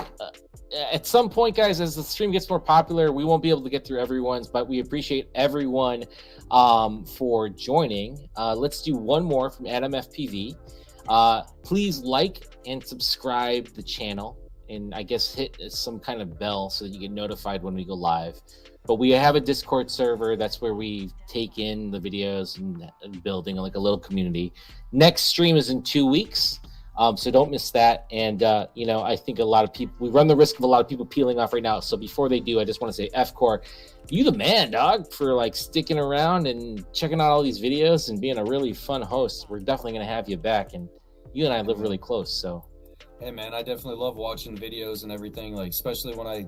at some point, guys, as the stream gets more popular, we won't be able to get through everyone's, but we appreciate everyone for joining. Let's do one more from Adam FPV. Please like and subscribe the channel, and I guess hit some kind of bell so that you get notified when we go live. But we have a Discord server. That's where we take in the videos and building like a little community. Next stream is in 2 weeks, so don't miss that. And I think a lot of people, we run the risk of a lot of people peeling off right now. So before they do, I just want to say, FCore, you the man, dog, for like sticking around and checking out all these videos and being a really fun host. We're definitely gonna have you back, and you and I live really close, so. Hey man, I definitely love watching videos and everything, like especially when I,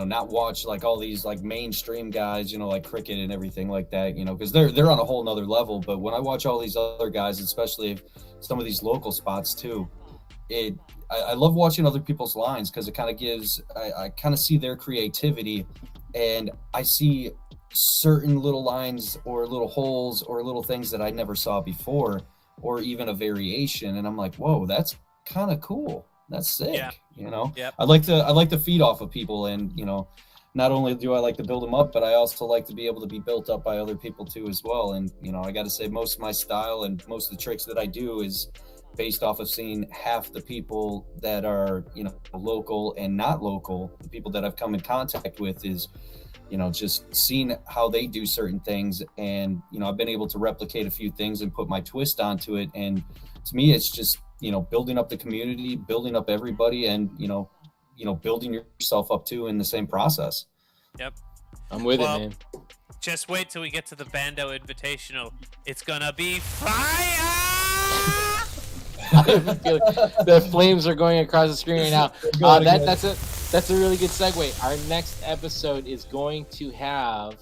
not watch like all these like mainstream guys, like Cricket and everything like that, because they're on a whole nother level. But when I watch all these other guys, especially some of these local spots too, I love watching other people's lines because it kind of gives, I kind of see their creativity, and I see certain little lines or little holes or little things that I never saw before, or even a variation, and I'm like, whoa, that's kind of cool. That's sick. Yeah. Yep. I like to feed off of people, and not only do I like to build them up, but I also like to be able to be built up by other people too as well. And I got to say, most of my style and most of the tricks that I do is based off of seeing half the people that are local and not local. The people that I've come in contact with is just seeing how they do certain things. And, I've been able to replicate a few things and put my twist onto it. And to me, it's just, building up the community, building up everybody, and, building yourself up too in the same process. Yep. I'm with it, man. Just wait till we get to the Bando Invitational. It's gonna be fire! The flames are going across the screen right now. That's a really good segue. Our next episode is going to have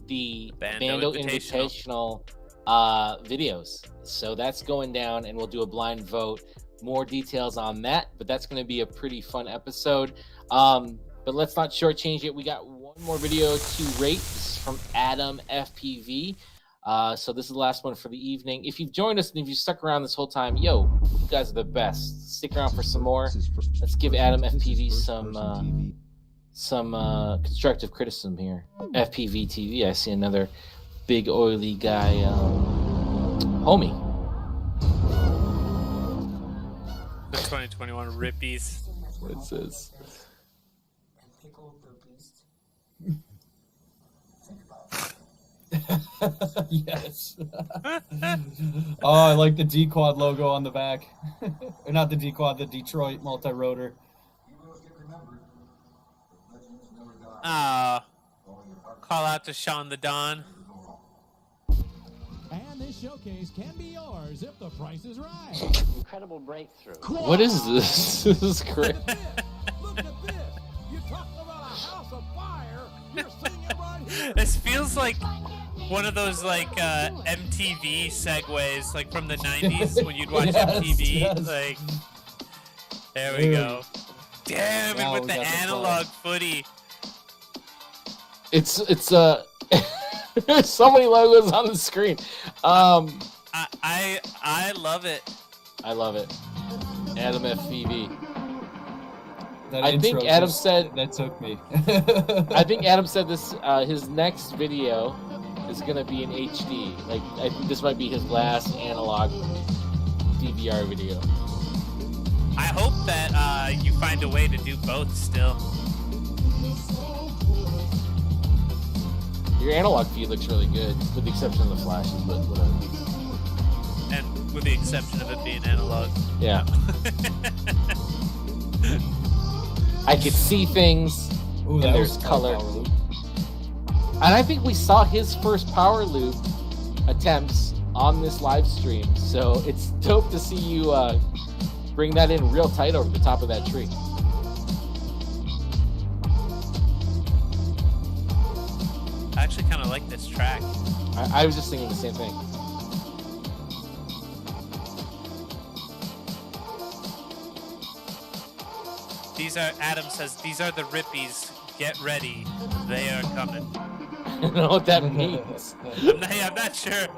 the Bando Invitational videos. So that's going down, and we'll do a blind vote. More details on that, but that's going to be a pretty fun episode. But let's not shortchange it. We got one more video to rate. This is from Adam FPV. So this is the last one for the evening. If you've joined us and if you stuck around this whole time, you guys are the best. Stick around for some more. Let's give Adam FPV some constructive criticism here. FPV TV. I see another big oily guy, homie. The 2021 Rippies. That's what it says. Yes. Oh, I like the D-Quad logo on the back. Or not the D-Quad, the Detroit multi-rotor. Call out to Sean the Don. And this showcase can be yours if the price is right. Incredible breakthrough. What is this? This is great. Look at this. You This feels like one of those like MTV segues, like from the 90s when you'd watch MTV. Yes. Like, there we go. Damn, Now and with we the got the analog footy. It's there's so many logos on the screen. I love it. I love it. Adam FPV. That I think intro Adam just- said- that took me. I think Adam said this. His next video is gonna be in HD. Like I think this might be his last analog DVR video. I hope that you find a way to do both still. Your analog feed looks really good, with the exception of the flashes, but whatever. And with the exception of it being analog. Yeah. I could see things, Ooh, and that there's was color. power loop. And I think we saw his first power loop attempts on this live stream, so it's dope to see you bring that in real tight over the top of that tree. I actually kind of like this track. I was just thinking the same thing. These are, Adam says, these are the Rippies. Get ready. They are coming. I don't know what that means. I'm not sure.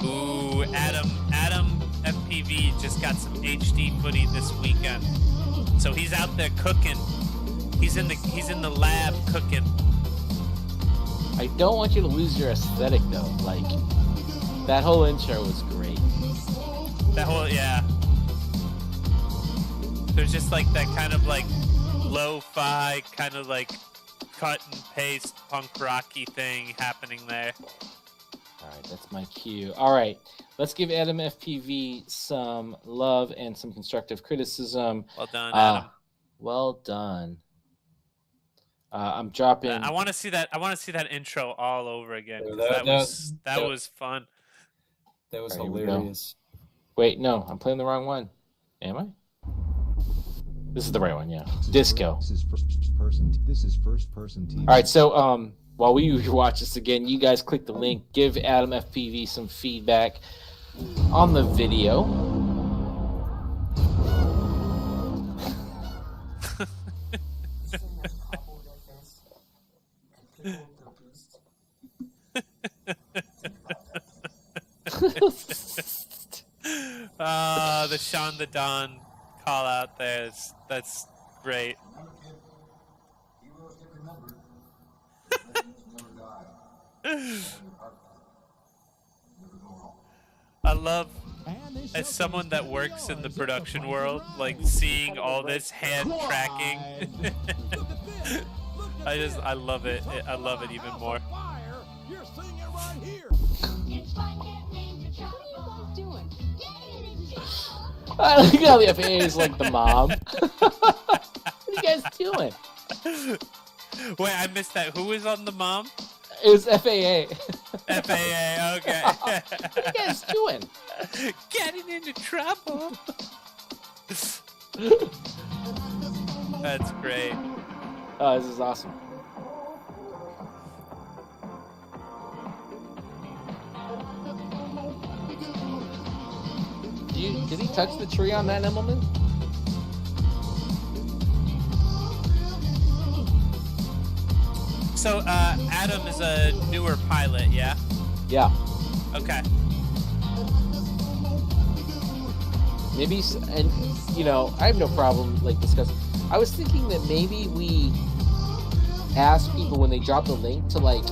Ooh, Adam FPV just got some HD footy this weekend. So he's out there cooking. He's in the lab cooking. I don't want you to lose your aesthetic though. Like that whole intro was great. That whole, yeah. There's just like that kind of like lo-fi, kind of like cut and paste punk rocky thing happening there. All right, that's my cue. All right, let's give Adam FPV some love and some constructive criticism. Well done, Adam. Well done. I'm dropping. I want to see that. I want to see that intro all over again. 'Cause That- that was fun. That was All right, here we go. hilarious. Wait, no, I'm playing the wrong one. Am I? This is the right one, yeah. Disco. This is first person TV. All right, so while we watch this again, you guys click the link, give Adam FPV some feedback on the video. The Sean the Don call out there. That's great. I love, as someone that works in the production world, like seeing all this hand tracking. I love it. I love it even more. You're seeing it right here. I like how the FAA is like the mom. What are you guys doing? Wait, I missed that. Who was on the mom? It was FAA. FAA, okay. What are you guys doing? Getting into trouble. That's great. Oh, this is awesome. Did he touch the tree on that, Emmelman? So, Adam is a newer pilot, yeah? Yeah. Okay. Maybe, and you know, I have no problem like discussing. I was thinking that maybe we ask people when they drop the link to like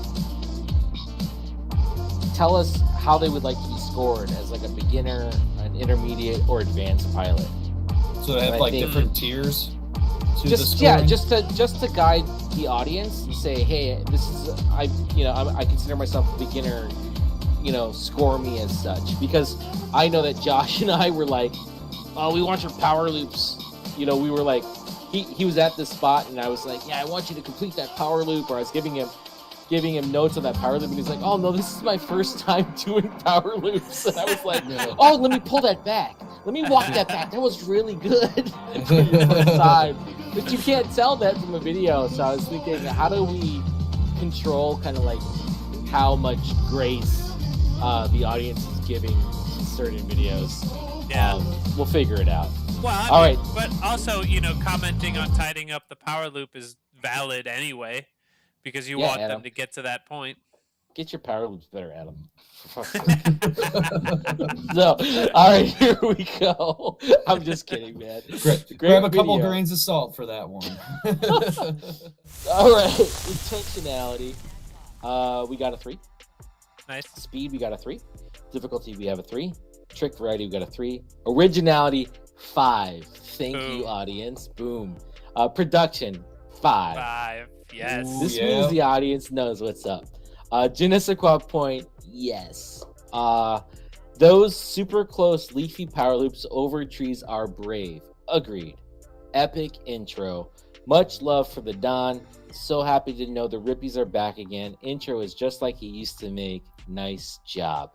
tell us how they would like to be scored as like a beginner, an intermediate, or advanced pilot. So they have I like think- different tiers to Just the yeah, scoring? just to guide the audience and say, hey, this is I consider myself a beginner. You know, score me as such, because I know that Josh and I were like, oh, we want your power loops. You know, we were like, he was at this spot and I was like, yeah, I want you to complete that power loop, or I was giving him giving him notes on that power loop, and he's like, "Oh no, this is my first time doing power loops." And I was like, "Oh, let me pull that back. Let me walk that back. That was really good for your first time." But you can't tell that from a video, so I was thinking, how do we control kind of like how much grace the audience is giving certain videos? Yeah. We'll figure it out. Well, all right. But also, you know, commenting on tidying up the power loop is valid anyway, because you want Adam, them to get to that point. Get your power loops better, Adam. So, all right, here we go. I'm just kidding, man. Great grab a couple grains of salt for that one. All right, intentionality. We got a 3. Nice. Speed, we got a 3. Difficulty, we have a 3. Trick variety, we got a 3. Originality, 5. Thank you, audience. Boom. Production, 5. 5. Yes. Ooh, this means the audience knows what's up. Je ne sais quoi point, yes. Those super close leafy power loops over trees are brave. Agreed. Epic intro. Much love for the Don. So happy to know the Rippies are back again. Intro is just like he used to make. Nice job.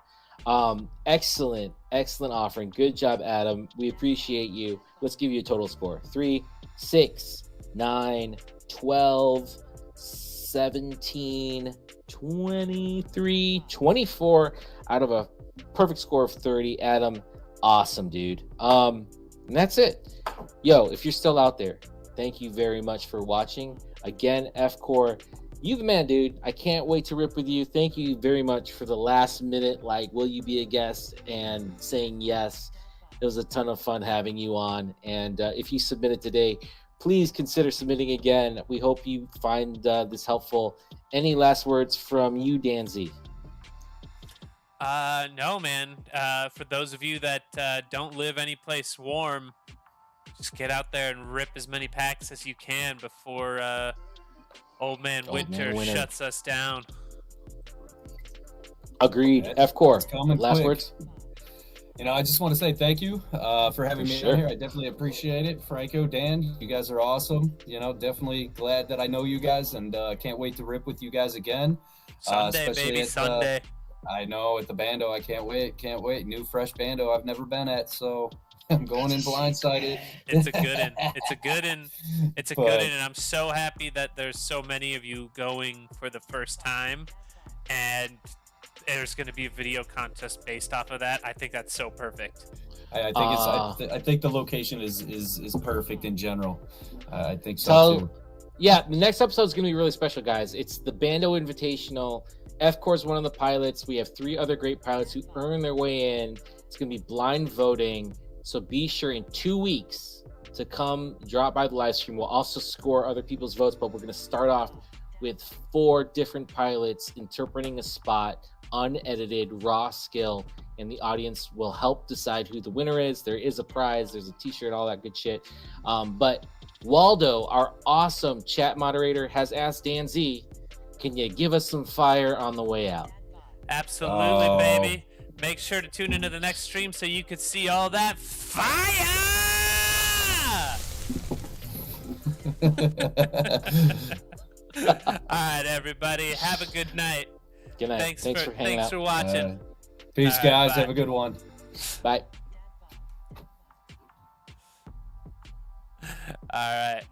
Excellent offering. Good job, Adam. We appreciate you. Let's give you a total score. 3, 6, 9, 12, 17, 23, 24 out of a perfect score of 30. Adam, awesome, dude. And that's it. Yo, if you're still out there, thank you very much for watching. Again, FCore, you the man, dude. I can't wait to rip with you. Thank you very much for the last minute, like, will you be a guest, and saying yes. It was a ton of fun having you on. And if you submitted today, please consider submitting again. We hope you find this helpful. Any last words from you, Dan Z? No, man. For those of you that don't live any place warm, just get out there and rip as many packs as you can before Old Man Winter shuts us down. Agreed. FCore, last words? You know, I just want to say thank you for having me on here. I definitely appreciate it. Franco, Dan, you guys are awesome. You know, definitely glad that I know you guys, and can't wait to rip with you guys again. Sunday, baby, Sunday. I know, at the Bando. I can't wait. New, fresh Bando I've never been at, so I'm going in blindsided. It's a good one. It's a good one, and I'm so happy that there's so many of you going for the first time, and there's going to be a video contest based off of that. I think that's so perfect. I think I think the location is perfect in general. I think so too. Yeah, the next episode is going to be really special, guys. It's the Bando Invitational. FCore is one of the pilots. We have 3 other great pilots who earn their way in. It's going to be blind voting. So be sure in 2 weeks to come drop by the live stream. We'll also score other people's votes, but we're going to start off with 4 different pilots interpreting a spot, unedited, raw skill, and the audience will help decide who the winner is. There is a prize, there's a t-shirt, all that good shit. But Waldo, our awesome chat moderator, has asked Dan Z, can you give us some fire on the way out? Absolutely, baby. Make sure to tune into the next stream so you can see all that fire! All right, everybody. Have a good night. Good night. Thanks for hanging out. Thanks for watching. Peace, guys. Bye. Have a good one. Bye. All right.